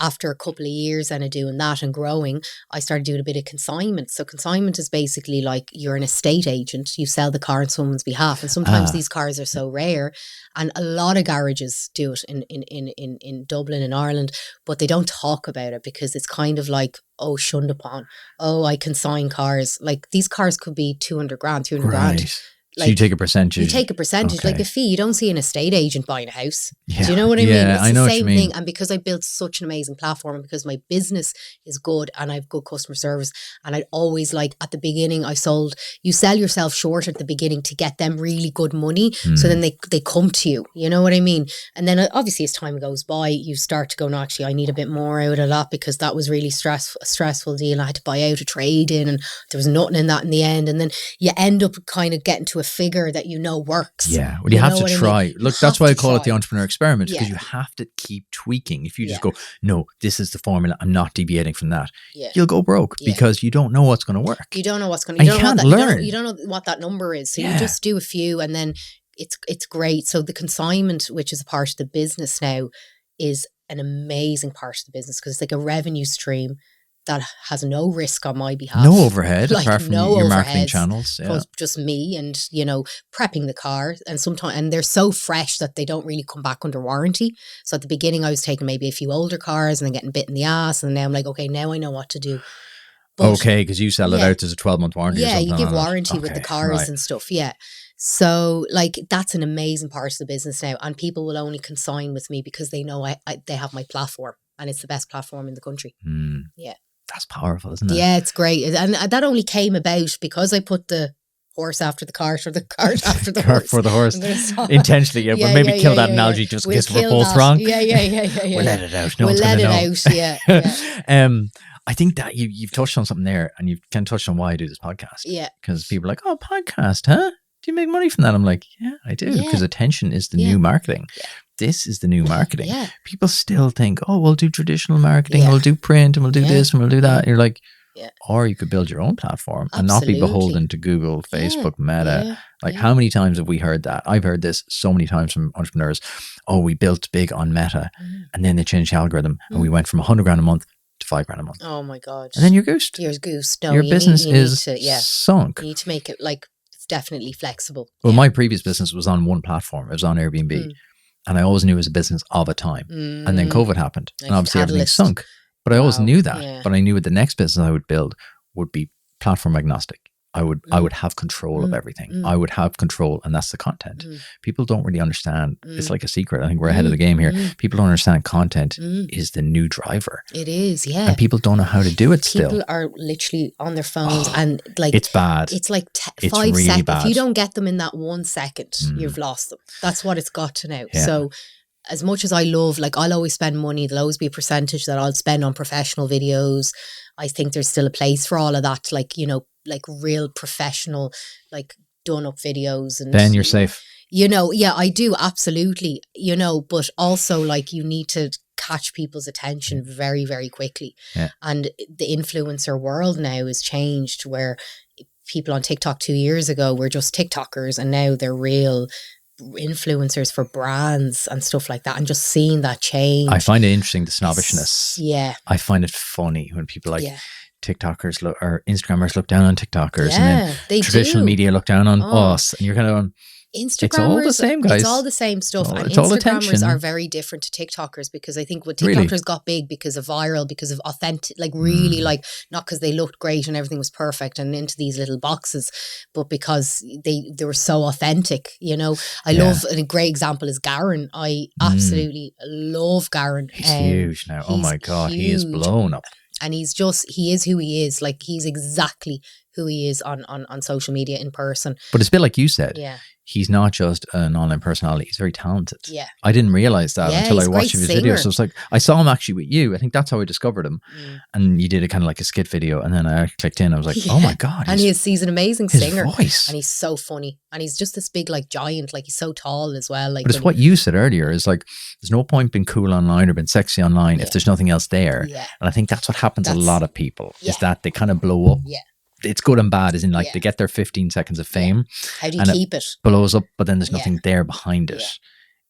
after a couple of years of doing that and growing, I started doing a bit of consignment. So consignment is basically like you're an estate agent. You sell the car on someone's behalf. And sometimes these cars are so rare. And a lot of garages do it in Dublin and Ireland, but they don't talk about it because it's kind of like, oh, shunned upon. Oh, I consign cars. Like these cars could be 200 grand, 300 grand. Like, so you take a percentage. You take a percentage, like a fee. You don't see an estate agent buying a house. Yeah. Do you know what I mean? It's I know the same what you mean. thing. And because I built such an amazing platform, and because my business is good and I have good customer service, and I'd always at the beginning, you sell yourself short at the beginning to get them really good money. So then they come to you. You know what I mean? And then obviously as time goes by, you start to go, no, actually, I need a bit more out of that because that was really a stressful deal. I had to buy out a trade in and there was nothing in that in the end. And then you end up kind of getting to a figure that works. Yeah, well, you have to try. I mean? Look, that's why I call it the entrepreneur experiment, because you have to keep tweaking. If you just go, no, this is the formula, I'm not deviating from that, you'll go broke because you don't know what's going to work. You don't know what's going to. You can't learn. You don't know what that number is. So you just do a few, and then it's great. So the consignment, which is a part of the business now, is an amazing part of the business because it's like a revenue stream that has no risk on my behalf. No overhead, apart from your marketing channels. Just me and, prepping the car. And they're so fresh that they don't really come back under warranty. So at the beginning I was taking maybe a few older cars and then getting bit in the ass. And now I'm like, okay, now I know what to do. Okay, because you sell it out as a 12-month warranty or Yeah, something. you give on it. warranty with the Okay, cars right. and stuff. Yeah. So like that's an amazing part of the business now. And people will only consign with me because they know they have my platform and it's the best platform in the country. Yeah. That's powerful, isn't it? Yeah, it's great. And that only came about because I put the horse after the cart or the cart after the Cart horse. for the horse. I'm gonna stop. Intentionally, yeah. But maybe kill that analogy just in case we're kill both that. wrong. Yeah. We'll let it out. No We'll one's let gonna it know. out. Yeah. I think that you've touched on something there, and you've kind of touched on why I do this podcast. Yeah. Because people are like, oh, podcast, huh? Do you make money from that? I'm like, yeah, I do. Because attention is the new marketing. Yeah. This is the new marketing. Yeah. People still think, oh, we'll do traditional marketing, we'll do print, and we'll do this, and we'll do that. And you're like, or you could build your own platform and not be beholden to Google, Facebook, Meta. How many times have we heard that? I've heard this so many times from entrepreneurs. Oh, we built big on Meta, and then they changed the algorithm, and we went from 100 grand a month to 5 grand a month. Oh my God. And then you're goosed. You're goosed. No, your business is sunk. You need to make it it's definitely flexible. Well, my previous business was on one platform. It was on Airbnb. And I always knew it was a business of a time. And then COVID happened. And obviously everything sunk. But I always knew that. Yeah. But I knew that the next business I would build would be platform agnostic. I would have control of everything. I would have control, and that's the content. People don't really understand. It's like a secret. I think we're ahead of the game here. People don't understand content is the new driver. It is, yeah. And people don't know how to do it still. People are literally on their phones and like... It's bad. It's like it's 5 really seconds. bad. If you don't get them in that 1 second, you've lost them. That's what it's got to now. Yeah. So as much as I love, like I'll always spend money, there'll always be a percentage that I'll spend on professional videos. I think there's still a place for all of that, like, you know, like real professional, like done up videos. And then you're safe. You know, yeah, I do. Absolutely. You know, but also like you need to catch people's attention very, very quickly. Yeah. And the influencer world now has changed where people on TikTok 2 years ago were just TikTokers and now they're real influencers for brands and stuff like that, and just seeing that change. I find it interesting, the snobbishness. Yeah. I find it funny when people like TikTokers look, or Instagrammers look down on TikTokers, and then traditional media look down on us, and you're kind of Instagrammers, it's all the same, guys. It's all the same stuff. And it's all Instagrammers attention. are very different to TikTokers because I think what TikTokers got big because of viral, because of authentic, like really like, not because they looked great and everything was perfect and into these little boxes, but because they were so authentic, you know. I love, and a great example is Garen. I absolutely love Garen. He's huge now. Oh my God, he is blown up. And he is who he is. Like he's exactly who he is on social media in person. But it's a bit like you said. Yeah. He's not just an online personality. He's very talented. Yeah. I didn't realize that until I watched his videos. So it's like, I saw him actually with you. I think that's how I discovered him. And you did a kind of like a skit video. And then I clicked in. I was like, oh my God. And he's an amazing singer. Voice. And he's so funny. And he's just this big like giant. Like he's so tall as well. Like, but it's what you said earlier. Is like, there's no point being cool online or being sexy online if there's nothing else there. Yeah. And I think that's what happens to a lot of people. Is that they kind of blow up. Yeah. It's good and bad, as in like they get their 15 seconds of fame. How do you keep it? Blows up, but then there's nothing there behind it.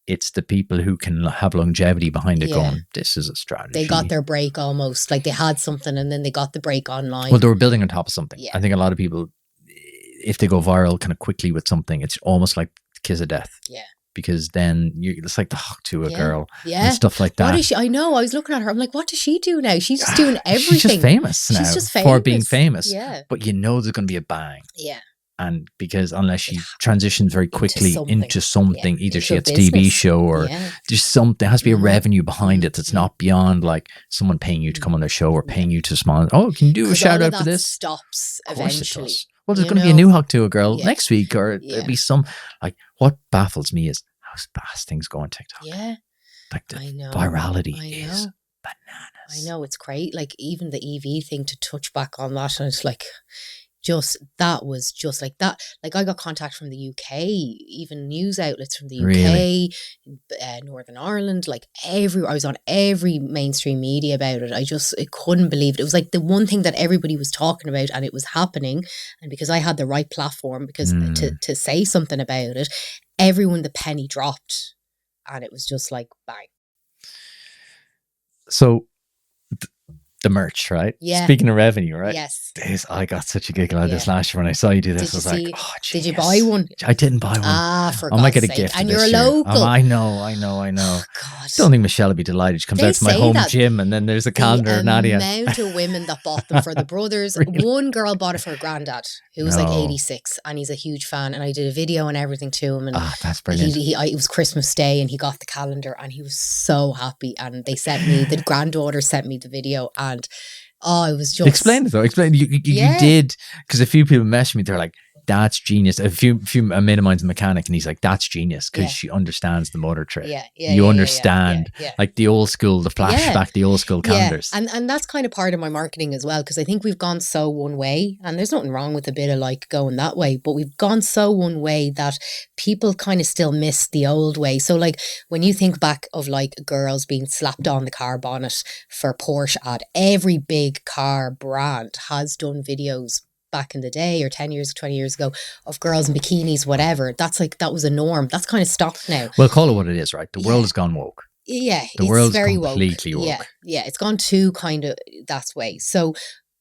It's the people who can have longevity behind it going, this is a strategy. They got their break almost. Like they had something and then they got the break online. Well, they were building on top of something. I think a lot of people, if they go viral kind of quickly with something, it's almost like the kiss of death. Yeah. Because then it's like the hook to a girl and stuff like that. What is she? I know. I was looking at her. I'm like, what does she do now? She's just doing everything. She's just famous now. She's just famous. For being famous. Yeah. But you know there's going to be a bang. Yeah. And because unless she transitions very quickly into something, either she gets a TV show or just something, there has to be a revenue behind it that's not beyond like someone paying you to come on their show or paying you to sponsor. Oh, can you do a shout out for this? Stops eventually. Well, there's going to be a new hook to a girl next week, or there'll be some, like, what baffles me is how fast things go on TikTok. Yeah. Like the virality is bananas. I know, it's great. Like even the EV thing, to touch back on that, and it's like, that was just like that. Like I got contact from the UK, even news outlets from the UK, Northern Ireland, like everywhere. I was on every mainstream media about it. I couldn't believe it. It was like the one thing that everybody was talking about, and it was happening. And because I had the right platform, because to say something about it, everyone, the penny dropped, and it was just like bang. So the merch, right? Yeah. Speaking of revenue, right? Yes. I got such a giggle out of this last year when I saw you do this. I was like, oh, did you genius. buy one? I didn't buy one. For I might God's get a sake. gift And this you're year. local. I know. Oh, God. Don't think Michelle would be delighted. She comes They out to my say home that gym and then there's a calendar, Nadia. The amount of women that bought them for the brothers. Really? One girl bought it for her granddad, who was like 86, and he's a huge fan. And I did a video and everything to him. And that's brilliant. it was Christmas Day and he got the calendar and he was so happy. And they sent me, the granddaughter sent me the video, and it was just... Explain it though. Explain. You did, because a few people messaged me. They're like, that's genius. A few a mate of mine's a mechanic, and he's like, that's genius because she understands the motor trade. You understand like the old school, the flashback, the old school calendars. And that's kind of part of my marketing as well, because I think we've gone so one way, and there's nothing wrong with a bit of like going that way, but we've gone so one way that people kind of still miss the old way. So like when you think back of like girls being slapped on the car bonnet for Porsche ad, every big car brand has done videos back in the day, or 10 years, 20 years ago, of girls in bikinis, whatever. That's like, that was a norm. That's kind of stopped now. Well, call it what it is, right? The world has gone woke. Yeah. The world's very completely woke. Yeah. It's gone too kind of that way. So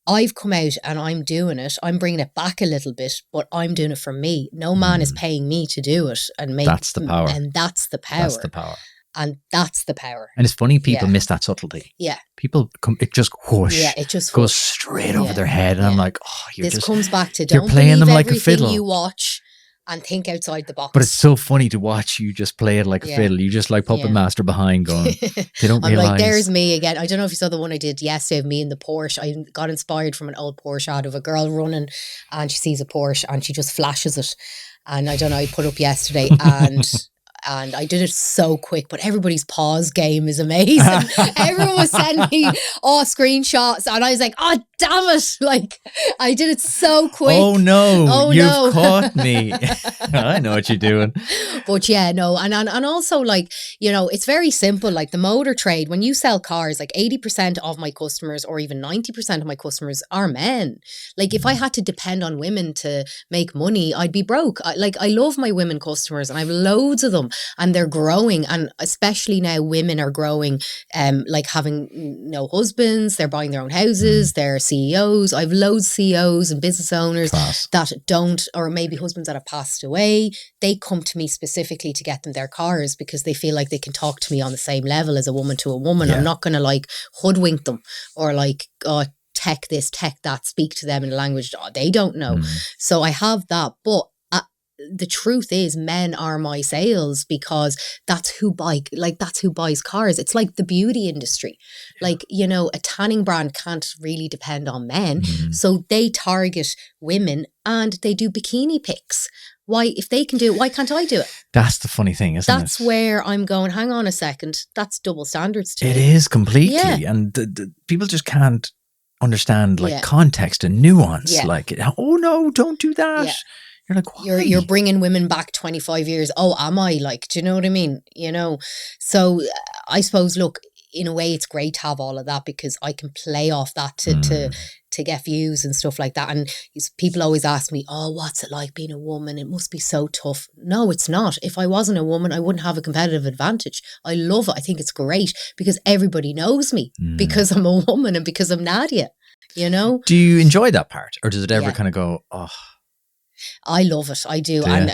I've come out and I'm doing it. I'm bringing it back a little bit, but I'm doing it for me. No man is paying me to do it and make. That's the power. And that's the power. That's the power. And that's the power. And it's funny, people miss that subtlety. Yeah. People it just whoosh. Yeah, it just goes straight over their head. And I'm like, this comes back to you're playing them like a fiddle. You watch and think outside the box. But it's so funny to watch you just play it like a fiddle. You just like Puppet Master behind going, they don't realize. Like, there's me again. I don't know if you saw the one I did yesterday of me in the Porsche. I got inspired from an old Porsche ad of a girl running and she sees a Porsche and she just flashes it. And I don't know, I put up yesterday and I did it so quick, but everybody's pause game is amazing. Everyone was sending me screenshots and I was like, oh, damn it. Like, I did it so quick. Oh, no. You've caught me. I know what you're doing. But yeah, no. And also, like, you know, it's very simple. Like the motor trade, when you sell cars, like 80% of my customers or even 90% of my customers are men. Like if I had to depend on women to make money, I'd be broke. I love my women customers and I have loads of them. And they're growing, and especially now women are growing, like having no husbands, they're buying their own houses, they're CEOs. I've loads of CEOs and business owners that don't, or maybe husbands that have passed away. They come to me specifically to get them their cars because they feel like they can talk to me on the same level as a woman to a woman. I'm not going to like hoodwink them or like, tech this, tech that, speak to them in a language they don't know. So I have that, but the truth is men are my sales because that's who buys cars. It's like the beauty industry. Like, you know, a tanning brand can't really depend on men. So they target women and they do bikini pics. Why, if they can do it, why can't I do it? That's the funny thing, isn't it? That's where I'm going, hang on a second. That's double standards to me. It is completely. Yeah. And the people just can't understand like context and nuance. Like, oh no, don't do that. Yeah. You're like, why? You're bringing women back 25 years. Oh, am I? Like, do you know what I mean? You know, so I suppose, look, in a way, it's great to have all of that because I can play off that to get views and stuff like that. And people always ask me, oh, what's it like being a woman? It must be so tough. No, it's not. If I wasn't a woman, I wouldn't have a competitive advantage. I love it. I think it's great because everybody knows me because I'm a woman and because I'm Nadia, you know? Do you enjoy that part? Or does it ever kind of go, oh... I love it. I do. And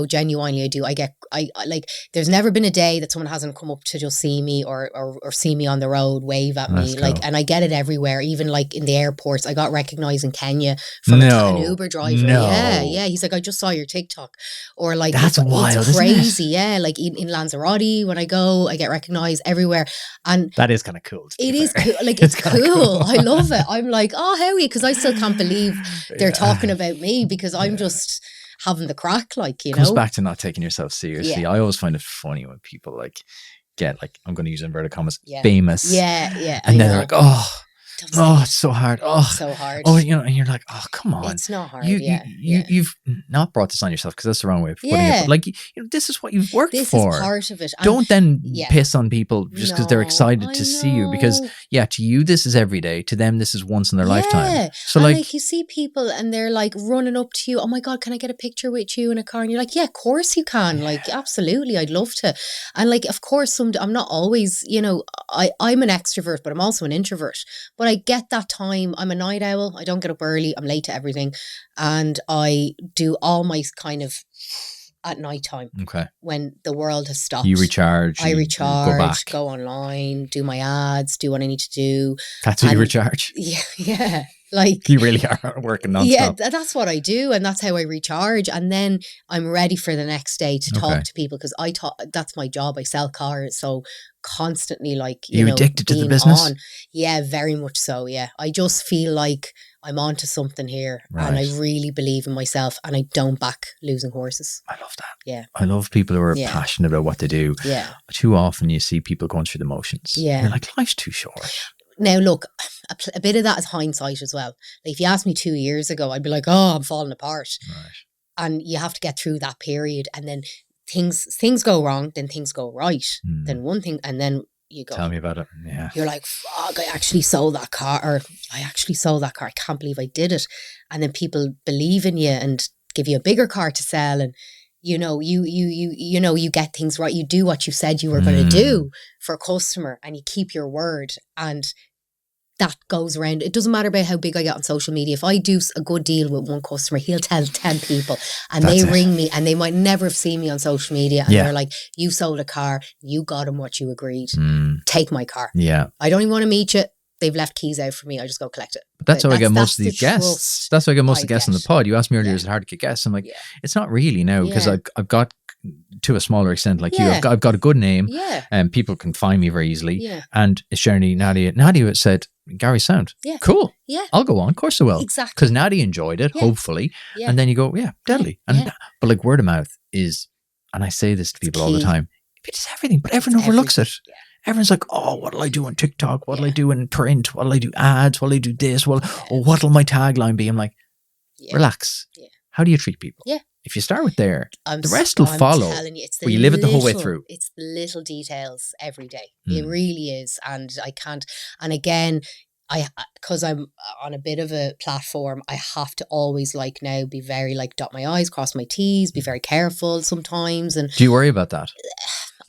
genuinely I do. I like, there's never been a day that someone hasn't come up to just see me or see me on the road, wave at me. Cool. Like, and I get it everywhere. Even like in the airports, I got recognized in Kenya from an Uber driver. Yeah. He's like, I just saw your TikTok. Or like, that's wild. It's crazy. Yeah. Like in Lanzarote, when I go, I get recognized everywhere. And that is kind of cool. It is cool. Like, it's cool. I love it. I'm like, oh, how are you? Because I still can't believe they're talking about me because I'm just having the crack, like, you know. Comes back to not taking yourself seriously. I always find it funny when people like get like, I'm going to use inverted commas, famous. Yeah. And then they're like, it's so hard. It's so hard. Oh, you know, and you're like, oh, come on. It's not hard. You've not brought this on yourself because that's the wrong way of putting it. But like, you know, this is what you've worked for. This is part of it. Don't then piss on people just because they're excited to see you. Because to you, this is every day. To them, this is once in their lifetime. So and like you see people and they're like running up to you. Oh my God, can I get a picture with you in a car? And you're like, yeah, of course you can. Like, absolutely, I'd love to. And like, of course, I'm not always, you know, I'm an extrovert, but I'm also an introvert. But I get that time. I'm a night owl. I don't get up early. I'm late to everything. And I do all my kind of at night time. Okay. When the world has stopped. You recharge. I recharge, go back. go online, do my ads, do what I need to do. That's how you recharge? Yeah. Like, you really are working nonstop. Yeah, that's what I do, and that's how I recharge. And then I'm ready for the next day to talk to people, because that's my job. I sell cars, so constantly, like, you know, addicted to the business? Yeah, very much so. Yeah, I just feel like I'm onto something here, and I really believe in myself, and I don't back losing horses. I love that. Yeah, I love people who are passionate about what they do. Yeah, too often you see people going through the motions. Yeah, you're like, life's too short. Now, look, a bit of that is hindsight as well. Like, if you asked me 2 years ago, I'd be like, oh, I'm falling apart. Right. And you have to get through that period. And then things go wrong, then things go right. Then one thing, and then you go. Tell me about it. Yeah. You're like, fuck, I actually sold that car. Or I actually sold that car. I can't believe I did it. And then people believe in you and give you a bigger car to sell. And you know, you get things right. You do what you said you were going to do for a customer, and you keep your word, and that goes around. It doesn't matter about how big I get on social media. If I do a good deal with one customer, he'll tell 10 people, and they ring me, and they might never have seen me on social media, and they're like, you sold a car, you got him what you agreed. Take my car. Yeah. I don't even want to meet you. They've left keys out for me. I just go collect it. But that's how I get most of these guests. That's how I get most of the guests on the pod. You asked me earlier, is it hard to get guests? I'm like, it's not really now, because I've got, to a smaller extent, like you, I've got a good name, and people can find me very easily. Yeah. And it's generally Nadia said, Gary sound. Yeah. Cool. Yeah. I'll go on. Of course I will. Exactly. Because Nadia enjoyed it, hopefully. Yeah. And then you go, deadly. And but like, word of mouth is, and I say this to people all the time, it's everything, but everyone overlooks it. Yeah. Everyone's like, oh, what'll I do on TikTok? What'll I do in print? What'll I do ads? What'll I do this? What'll my tagline be? I'm like, relax. Yeah. How do you treat people? Yeah. If you start with there, the rest will follow. I'm telling you, it's you live it the whole way through. It's the little details every day. It really is. And I can't, and again, because I'm on a bit of a platform, I have to always now be very dot my I's, cross my T's, be very careful sometimes. And do you worry about that?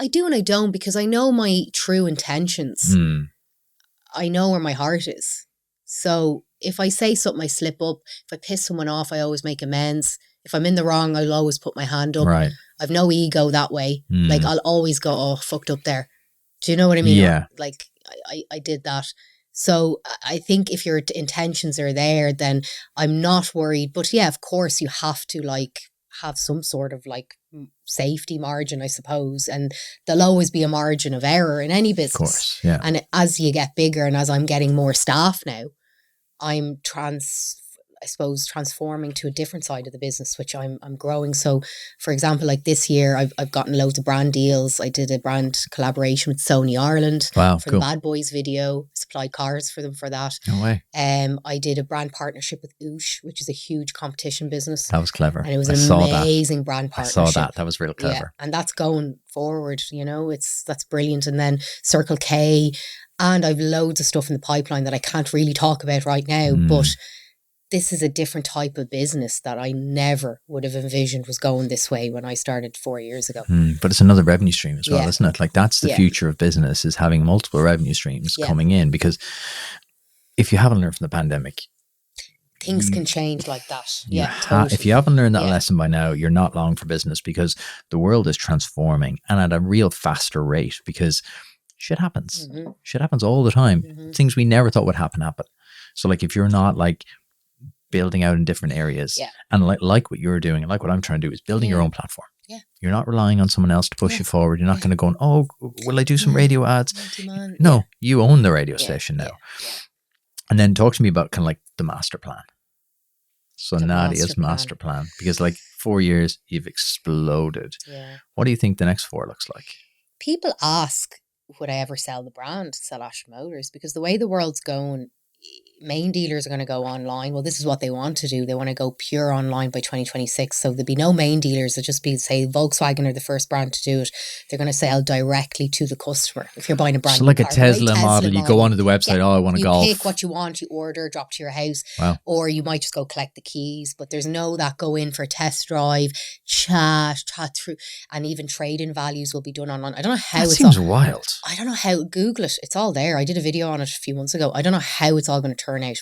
I do and I don't, because I know my true intentions. I know where my heart is. So if I say something, I slip up. If I piss someone off, I always make amends. If I'm in the wrong, I'll always put my hand up. Right. I've no ego that way. I'll always go, oh, fucked up there. Do you know what I mean? Yeah. I did that. So I think if your intentions are there, then I'm not worried. But yeah, of course, you have to have some sort of safety margin, I suppose. And there'll always be a margin of error in any business. Of course, yeah. And as you get bigger, and as I'm getting more staff now, I'm transforming to a different side of the business, which I'm growing. So for example, this year I've gotten loads of brand deals. I did a brand collaboration with Sony Ireland for the Bad Boys video. I supplied cars for them for that. No way. I did a brand partnership with Oosh, which is a huge competition business. That was clever. And it was an amazing brand partnership. I saw that. That was real clever. Yeah, and that's going forward, that's brilliant. And then Circle K, and I've loads of stuff in the pipeline that I can't really talk about right now, but this is a different type of business that I never would have envisioned was going this way when I started 4 years ago. But it's another revenue stream as well, isn't it? That's the future of business, is having multiple revenue streams coming in, because if you haven't learned from the pandemic, things can change like that. Totally. If you haven't learned that lesson by now, you're not long for business, because the world is transforming, and at a real faster rate, because shit happens. Shit happens all the time. Things we never thought would happen. So if you're not building out in different areas, and like what you're doing, and like what I'm trying to do, is building your own platform. Yeah. You're not relying on someone else to push you forward. You're not going to go, oh, will I do some radio ads? No, you own the radio station now. And then talk to me about the master plan. So Nadia's master plan, because 4 years, you've exploded. Yeah. What do you think the next 4 looks like? People ask, would I ever sell the brand, sell Ashford Motors? Because the way the world's going, main dealers are going to go online. Well, this is what they want to do. They want to go pure online by 2026. So there'll be no main dealers. There'll just be, say, Volkswagen are the first brand to do it. They're going to sell directly to the customer. If you're buying a brand new car, a Tesla model, you go onto the website, I want a Golf. You pick what you want, you order, drop to your house. Wow. Or you might just go collect the keys. But there's no that go in for a test drive, chat through, and even trade-in values will be done online. I don't know how that seems wild. I don't know how, Google it. It's all there. I did a video on it a few months ago. I don't know how it's all all going to turn out.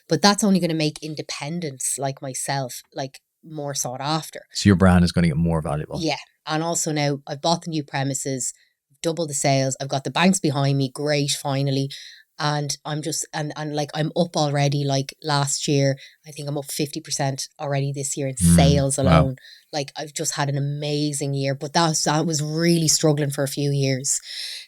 But that's only going to make independents like myself, like, more sought after. So your brand is going to get more valuable. Yeah. And also now I've bought the new premises, double the sales. I've got the banks behind me. Great, finally. And I'm just, and like, I'm up already. Like last year, I think I'm up 50% already this year in sales alone. Wow. Like, I've just had an amazing year, but that was really struggling for a few years.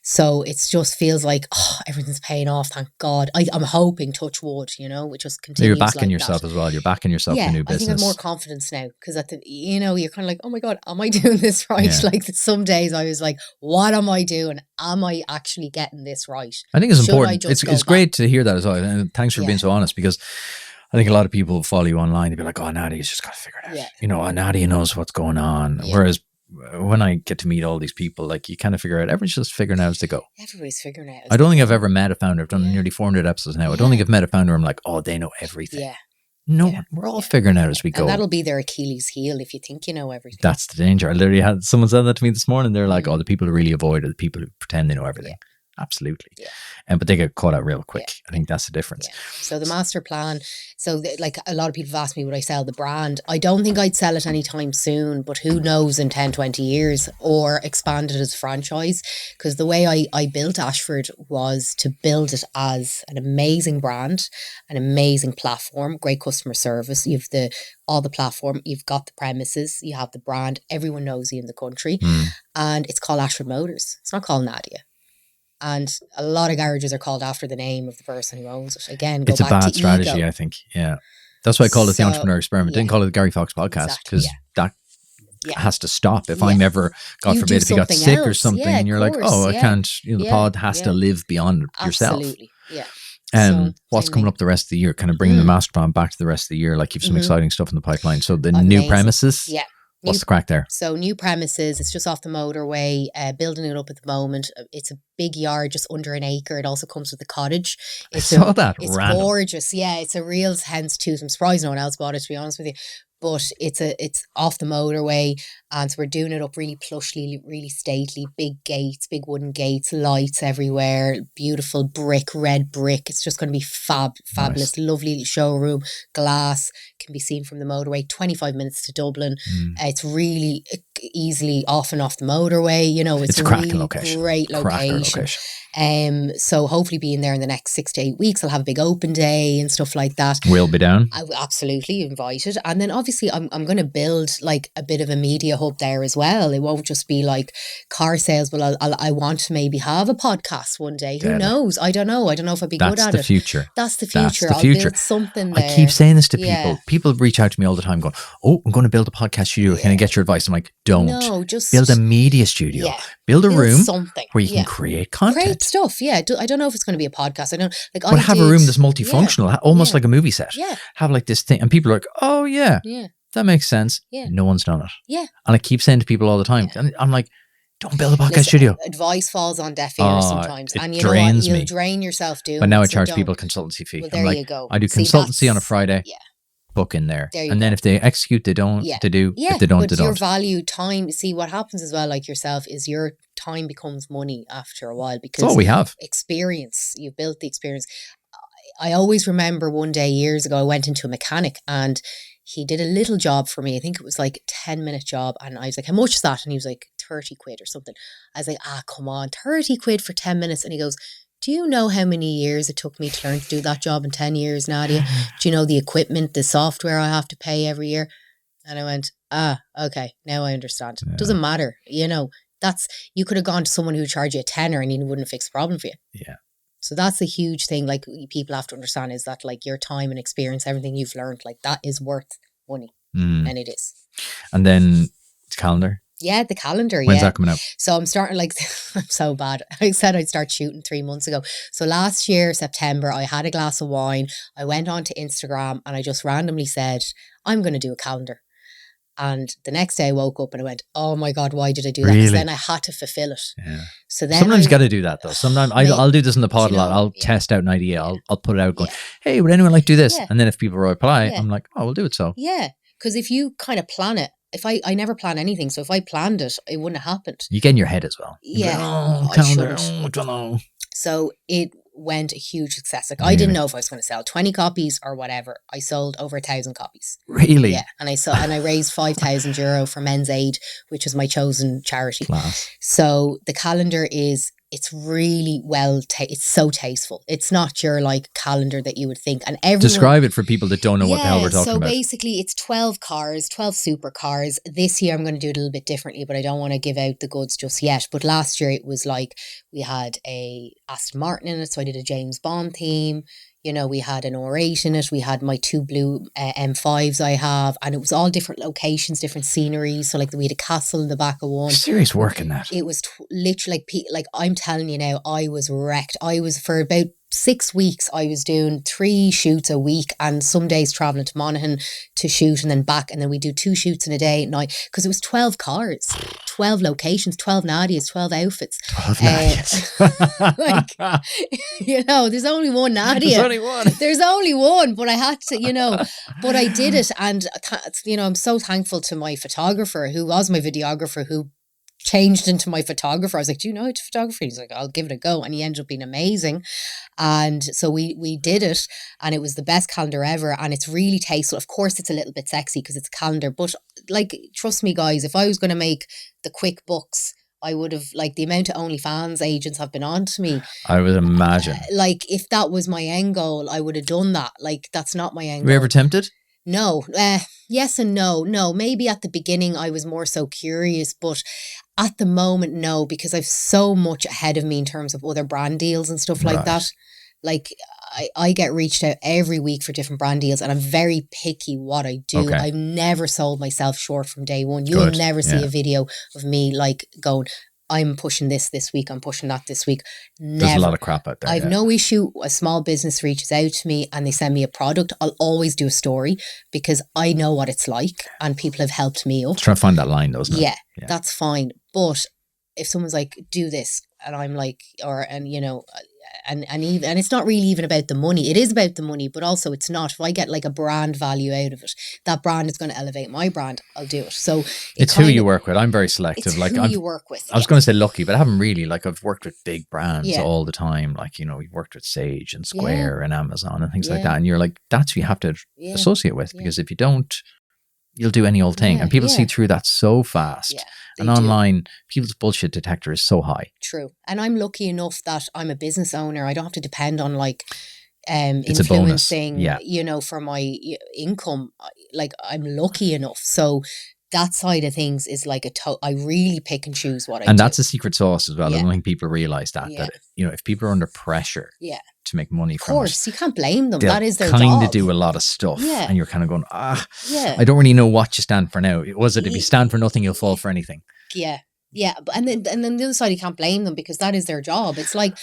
So it just feels like, everything's paying off. Thank God. I'm hoping, touch wood, it just continues. You're backing like yourself that. as well. You're backing yourself to new business. I think I have more confidence now because you're kind of like, oh my God, am I doing this right? Yeah. Like some days I was like, what am I doing? Am I actually getting this right? I think it's important. It's great to hear that as well. And thanks for being so honest, because I think a lot of people follow you online. They'd be like, oh, Nadia's just got to figure it out. Yeah. Nadia knows what's going on. Yeah. Whereas when I get to meet all these people, like, you kind of figure out, everyone's just figuring out as they go. Everybody's figuring out. I don't think I've ever met a founder. I've done nearly 400 episodes now. I don't think I've met a founder I'm like, oh, they know everything. Yeah. No, we're all figuring out as we go. And that'll be their Achilles heel if you think you know everything. That's the danger. I literally had someone said that to me this morning. They're like, oh, the people who really avoid are the people who pretend they know everything. Yeah. Absolutely. Yeah. But they get caught out real quick. I think that's the difference. Yeah. So the master plan, like a lot of people have asked me, would I sell the brand? I don't think I'd sell it anytime soon, but who knows in 10, 20 years, or expand it as a franchise. Because the way I built Ashford was to build it as an amazing brand, an amazing platform, great customer service. You have all the platform, you've got the premises, you have the brand, everyone knows you in the country. And it's called Ashford Motors. It's not called Nadia. And a lot of garages are called after the name of the person who owns it. Again, it's a bad strategy, I think. Yeah. That's why I call it the entrepreneur experiment. Didn't call it the Gary Fox podcast, because that has to stop. If I'm ever, God forbid, if you got sick or something, and you're like, I can't, the pod has to live beyond yourself. Absolutely. Yeah. What's coming up the rest of the year? Kind of bringing the master plan back to the rest of the year. Like, you've some exciting stuff in the pipeline. So the new premises. Yeah. What's the crack there? So new premises, it's just off the motorway, building it up at the moment. It's a big yard, just under an acre. It also comes with a cottage. I saw that. It's random. Gorgeous. Yeah, it's a real hen's tooth. I'm surprised no one else bought it, to be honest with you. But it's off the motorway, and so we're doing it up really plushly, really stately, big gates, big wooden gates, lights everywhere, beautiful red brick. It's just going to be fabulous, lovely showroom, glass, can be seen from the motorway, 25 minutes to Dublin. It's really easily off and off the motorway, it's a really location. Great location. So hopefully being there in the next 6 to 8 weeks, I'll have a big open day and stuff like that. We'll be down. Absolutely invited. And then obviously I'm going to build like a bit of a media hub there as well. It won't just be like car sales, but I want to maybe have a podcast one day. Who knows? I don't know. I don't know if I'd be good at it. That's the future. That's the future. I'll build something there. I keep saying this to people. People reach out to me all the time going, oh, I'm going to build a podcast studio. Can I get your advice? I'm like, don't. No, just build a media studio. Yeah. Build a room where you can create content. Great stuff. Yeah. I don't know if it's going to be a podcast. I don't like. But have a room that's multifunctional, almost like a movie set. Yeah. Have like this thing, and people are like, oh yeah, that makes sense. Yeah. No one's done it. Yeah. And I keep saying to people all the time, and I'm like, don't build a podcast studio. Advice falls on deaf ears sometimes, and you drains know what? me. You'll drain yourself doing. But now I charge people a consultancy fee. Well, there you go. I do consultancy on a Friday. Yeah. Book in there, and then if they execute, they don't. They do. If they don't, they don't. Your value time. See what happens as well. Like yourself, is your time becomes money after a while, because that's all we have. Experience. You've built the experience. I always remember one day years ago, I went into a mechanic and he did a little job for me. I think it was like a 10-minute job, and I was like, "How much is that?" And he was like, 30 quid or something. I was like, come on, 30 quid for 10 minutes. And he goes, do you know how many years it took me to learn to do that job in 10 years, Nadia? Do you know the equipment, the software I have to pay every year? And I went, okay, now I understand. Yeah. Doesn't matter. You could have gone to someone who would charge you a tenner and he wouldn't have fixed the problem for you. Yeah. So that's a huge thing. Like, people have to understand is that like your time and experience, everything you've learned, like that is worth money. And it is. And then calendar. Yeah, the calendar. When's that coming out? So I'm starting I'm so bad. I said I'd start shooting 3 months ago. So last year, September, I had a glass of wine. I went on to Instagram and I just randomly said, I'm going to do a calendar. And the next day I woke up and I went, oh my God, why did I do that? Because then I had to fulfill it. Yeah. So then sometimes you got to do that though. Sometimes I'll do this in the pod a lot. I'll test out an idea. I'll put it out going, hey, would anyone like to do this? And then if people reply, I'm like, oh, we'll do it so. Yeah. Because if you kind of plan it, if I never plan anything, so if I planned it, it wouldn't have happened. You get in your head as well. Yeah. Like, calendar, I don't know. So went a huge success. Like I didn't know if I was going to sell 20 copies or whatever. I sold over 1,000 copies. Really? Yeah. And I raised €5,000 for Men's Aid, which is my chosen charity. Class. So the calendar it's really it's so tasteful. It's not your like calendar that you would think. And everyone, describe it for people that don't know what the hell we're talking about. So basically it's 12 cars, 12 supercars. This year I'm going to do it a little bit differently, but I don't want to give out the goods just yet. But last year it was like we had a Aston Martin in it, so I did a James Bond theme. You know, we had an R8 in it. We had my 2 blue M5s I have, and it was all different locations, different sceneries. So like we had a castle in the back of one. Serious work in that. It was literally like I'm telling you now, I was wrecked. I was for about 6 weeks. I was doing 3 shoots a week, and some days traveling to Monaghan to shoot and then back, and then we do 2 shoots in a day at night because it was 12 cars, 12 locations, 12 Nadias, 12 outfits. 12 Nadias. Like, you know, there's only one Nadia. There's only one. There's only one, but I had to, you know, but I did it, and you know, I'm so thankful to my photographer, who was my videographer, who changed into my photographer. I was like, do you know how to photography? He's like, I'll give it a go. And he ended up being amazing. And so we did it, and it was the best calendar ever. And it's really tasteful. Of course, it's a little bit sexy because it's a calendar, but like, trust me, guys, if I was going to make the quick bucks, I would have, like, the amount of OnlyFans agents have been on to me. I would imagine. Like, if that was my end goal, I would have done that. Like, that's not my end goal. Were you ever tempted? No. Yes and no. No, maybe at the beginning I was more so curious, but at the moment, no, because I've so much ahead of me in terms of other brand deals and stuff like that. Like, I get reached out every week for different brand deals, and I'm very picky what I do. Okay. I've never sold myself short from day one. You'll never see a video of me like going, I'm pushing this week, I'm pushing that this week. Never. There's a lot of crap out there. I've no issue. A small business reaches out to me and they send me a product. I'll always do a story because I know what it's like and people have helped me up. Try to find that line, though, isn't it? Yeah, that's fine. But if someone's like, do this, and I'm like, you know, and it's not really even about the money. It is about the money, but also it's not. If I get like a brand value out of it, that brand is going to elevate my brand, I'll do it. So it's who you work with. I'm very selective. It's like who you work with. I was going to say lucky, but I haven't really. Like, I've worked with big brands Yeah. all the time. Like, you know, we've worked with Sage and Square and Amazon and things like Yeah. that. And you're like, that's who you have to associate with, because if you don't, you'll do any old thing. Yeah, And people see through that so fast. Yeah, and they do. online, people's bullshit detector is so high. True. And I'm lucky enough that I'm a business owner. I don't have to depend on like It's a bonus. influencing, Yeah. you know, for my income. Like, I'm lucky enough. So that side of things is like I really pick and choose what I do. And that's a secret sauce as well. I Yeah. don't think people realize that. Yeah. That, you know, if people are under pressure Yeah. to make money Of from course, you can't blame them. they'll That is their kind job. of do a lot of stuff. Yeah. And you're kind of going, Yeah. I don't really know what you stand for now. Was it if you stand for nothing, you'll fall for anything? Yeah. Yeah, but and then the other side, you can't blame them because that is their job. It's like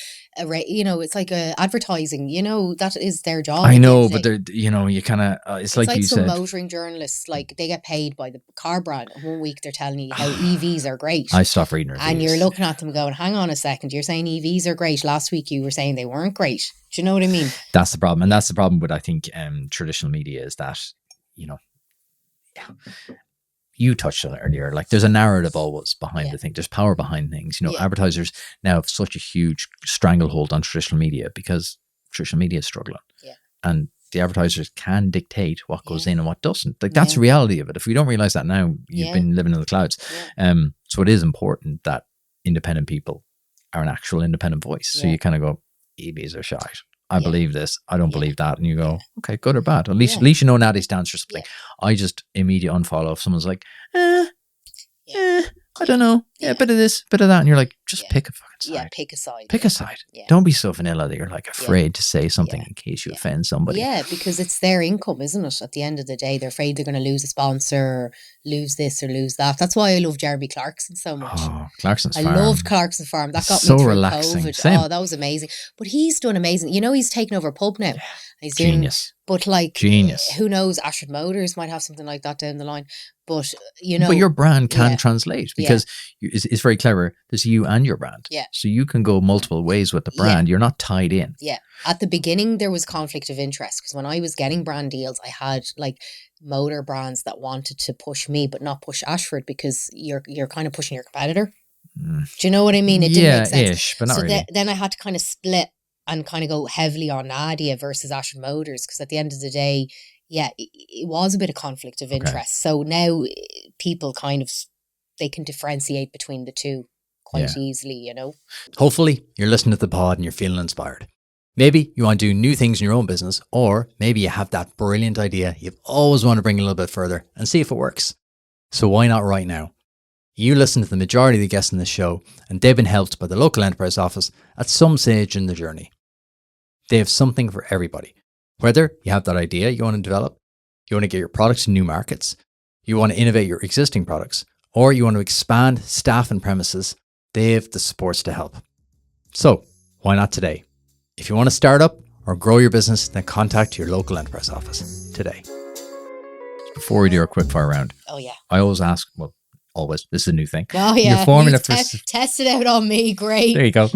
you know, it's like advertising. You know, that is their job. I at the know, end of the but day. they're, you know, you kind of, it's like you some said. motoring journalists, like they get paid by the car brand. And 1 week they're telling you how EVs are great. I stopped reading reviews. And you're looking at them going, hang on a second, you're saying EVs are great. Last week you were saying they weren't great. Do you know what I mean? That's the problem. And that's the problem with, I think, traditional media is that, you know, you touched on it earlier. Like, there's a narrative always behind the thing. There's power behind things. You know, advertisers now have such a huge stranglehold on traditional media because traditional media is struggling. Yeah. And the advertisers can dictate what goes in and what doesn't. Like, that's the reality of it. If we don't realize that now, you've been living in the clouds. Yeah. So it is important that independent people are an actual independent voice. So you kind of go, EVs are shite. I believe this. I don't believe that. And you go, okay, good or bad. At least you know Nadia stands for something. I just immediately unfollow if someone's like, I don't know. Yeah, bit of this, bit of that. And you're like, just pick a fucking side. Yeah, pick a side. Pick a side. Yeah. Don't be so vanilla that you're like afraid to say something in case you offend somebody. Yeah, because it's their income, isn't it? At the end of the day, they're afraid they're going to lose a sponsor, or lose this or lose that. That's why I love Jeremy Clarkson so much. Oh, Clarkson's Farm. I loved Clarkson's Farm. That got so me through relaxing. COVID. Same. Oh, that was amazing. But he's done amazing. You know, he's taken over a pub now. Yeah. He's doing, Genius. But like, Genius. Who knows? Ashford Motors might have something like that down the line. But you know, but your brand can translate because it's very clever. There's you and your brand. Yeah. So you can go multiple ways with the brand. You're not tied in. Yeah. At the beginning, there was conflict of interest because when I was getting brand deals, I had like motor brands that wanted to push me, but not push Ashford because you're kind of pushing your competitor. Do you know what I mean? It didn't make sense. Ish, but not so really. then I had to kind of split and kind of go heavily on Nadia versus Ashford Motors, because at the end of the day, yeah, it was a bit of conflict of interest. So now people kind of, they can differentiate between the two quite easily, you know. Hopefully, you're listening to the pod and you're feeling inspired. Maybe you want to do new things in your own business, or maybe you have that brilliant idea you've always wanted to bring a little bit further and see if it works. So why not right now? You listen to the majority of the guests in this show, and they've been helped by the local enterprise office at some stage in the journey. They have something for everybody. Whether you have that idea you want to develop, you want to get your products to new markets, you want to innovate your existing products, or you want to expand staff and premises, they have the supports to help. So why not today? If you want to start up or grow your business, then contact your local enterprise office today. Before we do our quick fire round, Oh yeah, I always ask, well, always, this is a new thing. oh yeah, Your formula for test it out on me. Great. there you go.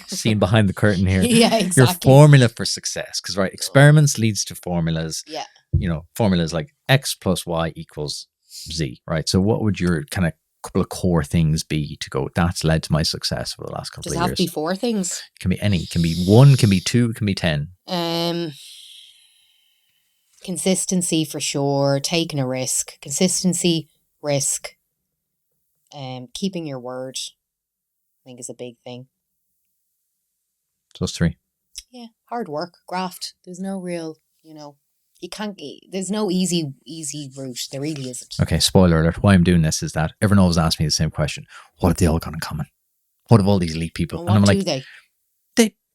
Seeing behind the curtain here. Yeah, Your exactly. formula for success, because right, experiments leads to formulas. Yeah. You know, formulas like X plus Y equals Z, right? So what would your kind of couple of core things be to go, that's led to my success for the last couple Does of it have years? to be 4 things? It can be any. It can be 1, can be 2, can be 10. Consistency for sure. Taking a risk. Consistency, risk. Keeping your word, I think, is a big thing. So it's 3. Yeah, hard work, graft. There's no real, you know, you can't. There's no easy route. There really isn't. Okay, spoiler alert. Why I'm doing this is that everyone always asks me the same question. What have they all got in common? What have all these elite people? And And I'm what like, do they?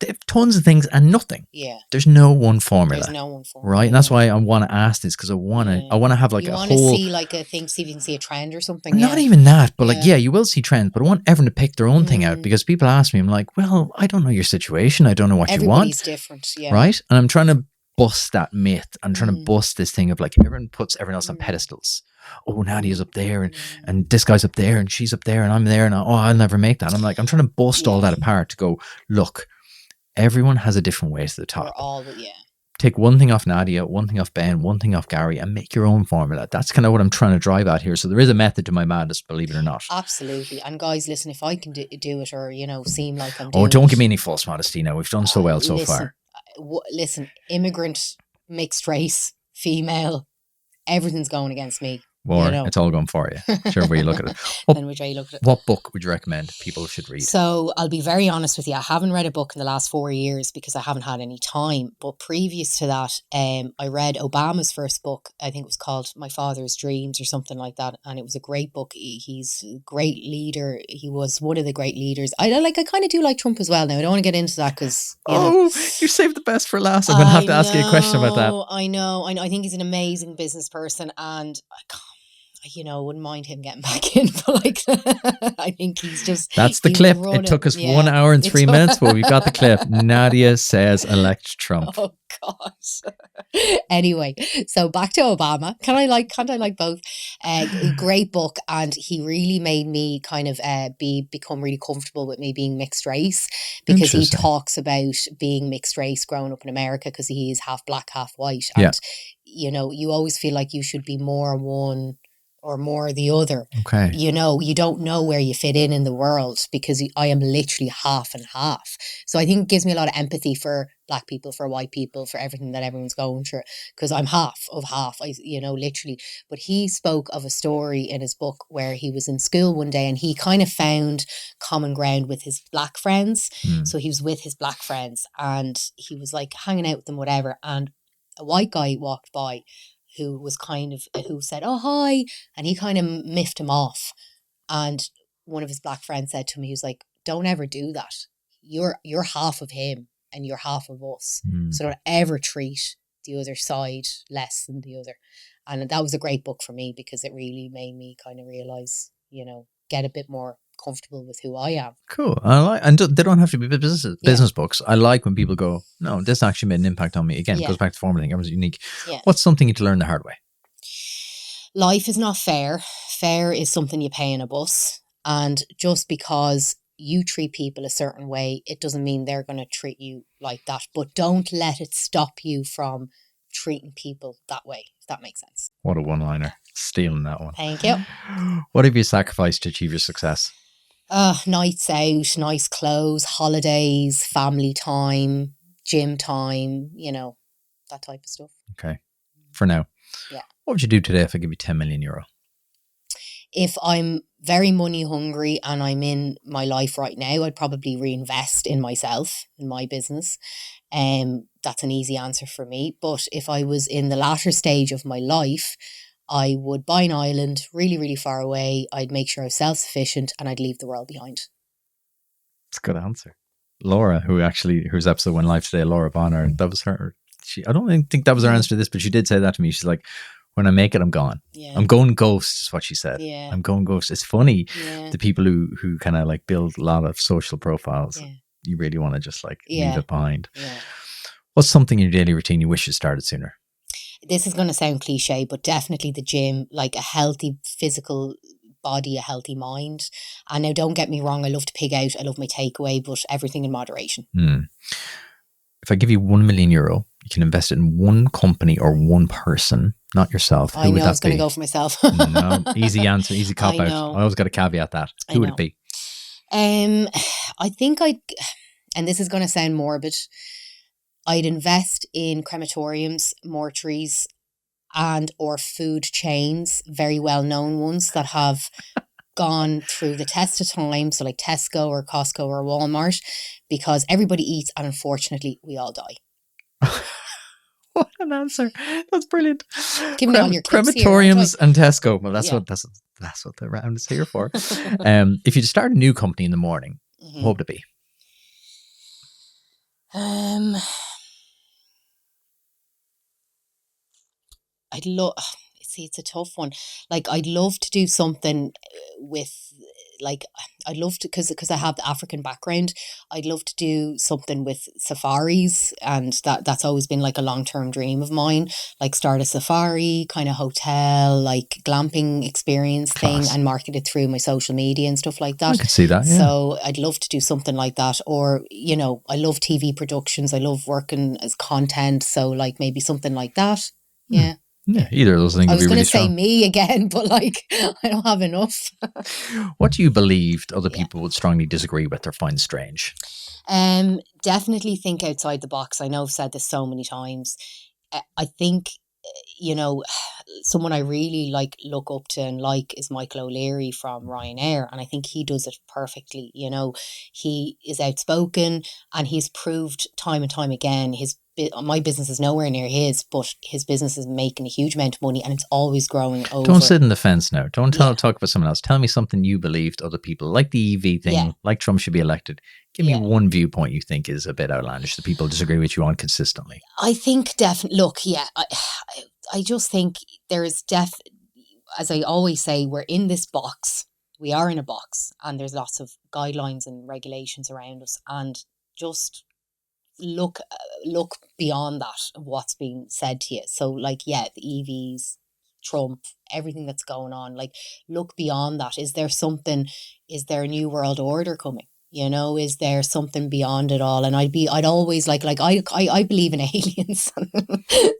they have tons of things and nothing. Yeah. There's no one formula. There's no one formula. Right? And that's why I want to ask this, because I want to have like you a want to whole... see like a thing, see if you can see a trend or something. Not even that, but like, you will see trends, but I want everyone to pick their own thing out, because people ask me, I'm like, well, I don't know your situation. I don't know what you want. Everybody's different. Yeah. Right? And I'm trying to bust that myth. I'm trying to bust this thing of like, everyone puts everyone else on pedestals. Oh, Nadia's up there and this guy's up there and she's up there and I'm there and I'll never make that. I'm like, I'm trying to bust all that apart to go, look, everyone has a different way to the top. We're all, Take one thing off Nadia, one thing off Ben, one thing off Gary, and make your own formula. That's kind of what I'm trying to drive at here. So there is a method to my madness, believe it or not. Absolutely. And guys, listen, if I can do it, or, you know, seem like I'm doing Oh, don't it, give me any false modesty now. We've done so well so far. Listen, immigrant, mixed race, female, everything's going against me. Or you know. it's all going for you. Whichever way you look at it. What book would you recommend people should read? So I'll be very honest with you. I haven't read a book in the last 4 years because I haven't had any time. But previous to that, I read Obama's first book. I think it was called My Father's Dreams or something like that. And it was a great book. He's a great leader. He was one of the great leaders. I kind of do like Trump as well now. I don't want to get into that because, you saved the best for last. I'm going to have to ask you a question about that. I know. I think he's an amazing business person, and wouldn't mind him getting back in, but like, I think he's just... That's the clip. It took us 1 hour and 3 minutes, but we've got the clip. Nadia says elect Trump. Oh, gosh. Anyway, so back to Obama. Can't I like both? Great book, and he really made me kind of become really comfortable with me being mixed race, because he talks about being mixed race growing up in America, because he is half black, half white. And, you always feel like you should be more one or more the other. Okay. You don't know where you fit in the world, because I am literally half and half. So I think it gives me a lot of empathy for black people, for white people, for everything that everyone's going through, because I'm half of half, literally. But he spoke of a story in his book where he was in school one day and he kind of found common ground with his black friends. So he was with his black friends and he was like hanging out with them, whatever. And a white guy walked by who said, "Oh, hi," and he kind of miffed him off. And one of his black friends said to me, he was like, "Don't ever do that. You're half of him and you're half of us. So don't ever treat the other side less than the other." And that was a great book for me, because it really made me kind of realize, get a bit more comfortable with who I am. Cool. And they don't have to be business books. I like when people go, no, this actually made an impact on me. Again, it goes back to formula thing. Everyone's unique. Yeah. What's something you to learn the hard way? Life is not fair. Fair is something you pay in a bus. And just because you treat people a certain way, it doesn't mean they're going to treat you like that. But don't let it stop you from treating people that way, if that makes sense. What a one-liner. Stealing that one. Thank you. What have you sacrificed to achieve your success? Nights out, nice clothes, holidays, family time, gym time, that type of stuff. Okay. For now. Yeah. What would you do today if I give you 10 million euro? If I'm very money hungry and I'm in my life right now, I'd probably reinvest in myself, in my business. That's an easy answer for me. But if I was in the latter stage of my life, I would buy an island really, really far away. I'd make sure I was self-sufficient and I'd leave the world behind. It's a good answer. Laura, whose episode went live today, Laura Bonner, that was her. I don't even think that was her answer to this, but she did say that to me. She's like, when I make it, I'm gone. Yeah. I'm going ghost is what she said. Yeah. I'm going ghost. It's funny. Yeah. The people who kind of like build a lot of social profiles, Yeah. you really want to just like Yeah. leave it behind. Yeah. What's something in your daily routine you wish you started sooner? This is going to sound cliche, but definitely the gym, like a healthy physical body, a healthy mind. And now don't get me wrong, I love to pig out, I love my takeaway, but everything in moderation. If I give you 1 million euro, you can invest it in one company or one person, not yourself. Who would that be? I was going to go for myself. No, easy answer, easy cop out. I always got to caveat that. Who would it be? I think and this is going to sound morbid, I'd invest in crematoriums, mortuaries, and or food chains, very well-known ones that have gone through the test of time, so like Tesco or Costco or Walmart, because everybody eats and unfortunately we all die. What an answer. That's brilliant. Giving it all your crematoriums and Tesco. Well, that's what the round is here for. If you start a new company in the morning, what would it be? It's a tough one. Like, I'd love to do something with, like, I'd love to, because I have the African background, I'd love to do something with safaris, and that's always been like a long-term dream of mine, like start a safari kind of hotel, like glamping experience thing, and market it through my social media and stuff like that. I could see that, yeah. So I'd love to do something like that. Or, I love TV productions, I love working as content, so like maybe something like that. Yeah. Yeah, either of those things. I was going to say me again, but like I don't have enough. What do you believe other people would strongly disagree with or find strange? Definitely think outside the box. I know I've said this so many times. I think, someone I really look up to and is Michael O'Leary from Ryanair, and I think he does it perfectly. He is outspoken and he's proved time and time again my business is nowhere near his, but his business is making a huge amount of money and it's always growing over. Don't sit in the fence now. Don't talk about someone else. Tell me something you believed other people, like the EV thing, like Trump should be elected. Give me one viewpoint you think is a bit outlandish that people disagree with you on consistently. I think definitely, I just think there is as I always say, we're in this box. We are in a box and there's lots of guidelines and regulations around us, and just look beyond that of what's being said to you. So the EVs, Trump, everything that's going on, look beyond that. Is there a new world order coming? Is there something beyond it all? And I'd always I believe in aliens.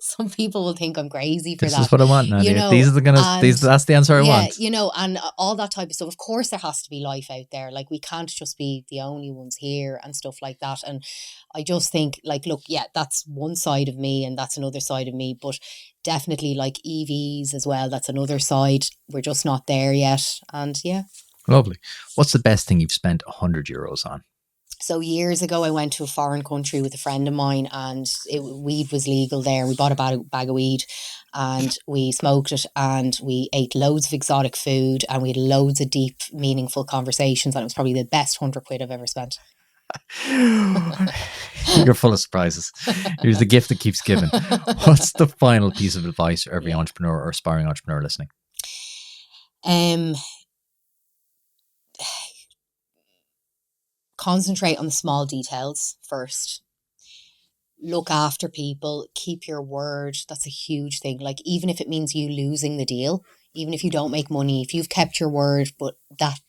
Some people will think I'm crazy for that. This is what I want, Nadia. That's the answer I want. And all that type of stuff. Of course there has to be life out there. We can't just be the only ones here and stuff like that. And I just think that's one side of me and that's another side of me. But definitely EVs as well, that's another side. We're just not there yet. And yeah. Lovely. What's the best thing you've spent 100 euros on? So years ago, I went to a foreign country with a friend of mine, and weed was legal there. We bought a bag of weed and we smoked it, and we ate loads of exotic food, and we had loads of deep, meaningful conversations, and it was probably the best 100 quid I've ever spent. You're full of surprises. Here's the gift that keeps giving. What's the final piece of advice for every entrepreneur or aspiring entrepreneur listening? Concentrate on the small details first. Look after people. Keep your word. That's a huge thing. Even if it means you losing the deal, even if you don't make money, if you've kept your word, but that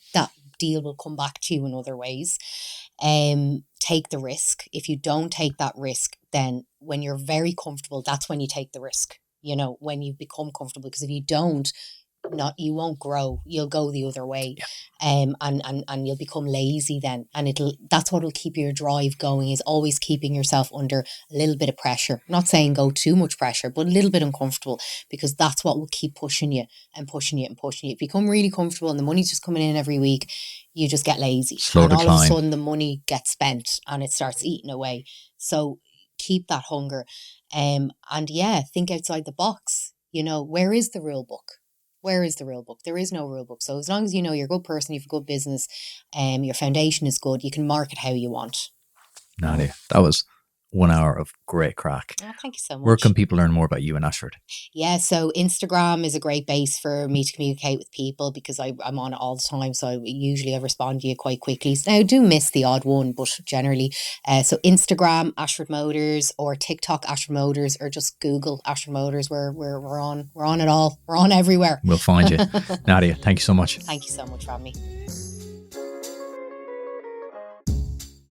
deal will come back to you in other ways. Take the risk. If you don't take that risk, then when you're very comfortable, that's when you take the risk. When you become comfortable, because if you don't, you won't grow. You'll go the other way. Yeah. And you'll become lazy then. And that's what will keep your drive going, is always keeping yourself under a little bit of pressure. Not saying go too much pressure, but a little bit uncomfortable, because that's what will keep pushing you and pushing you and pushing you. If you become really comfortable and the money's just coming in every week, you just get lazy. Slow and all decline. of a sudden the money gets spent and it starts eating away. So keep that hunger. And yeah, think outside the box. You know, where is the rule book? Where is the rule book? There is no rule book. So as long as you know you're a good person, you've a good business, your foundation is good, you can market how you want. Nadia, that was 1 hour of great crack. Oh, thank you so much. Where can people learn more about you in Ashford? Yeah, so Instagram is a great base for me to communicate with people, because I'm on it all the time. So I respond to you quite quickly. So now I do miss the odd one, but generally. So Instagram, Ashford Motors, or TikTok, Ashford Motors, or just Google Ashford Motors. We're on it all. We're on everywhere. We'll find you. Nadia, thank you so much. Thank you so much for having me.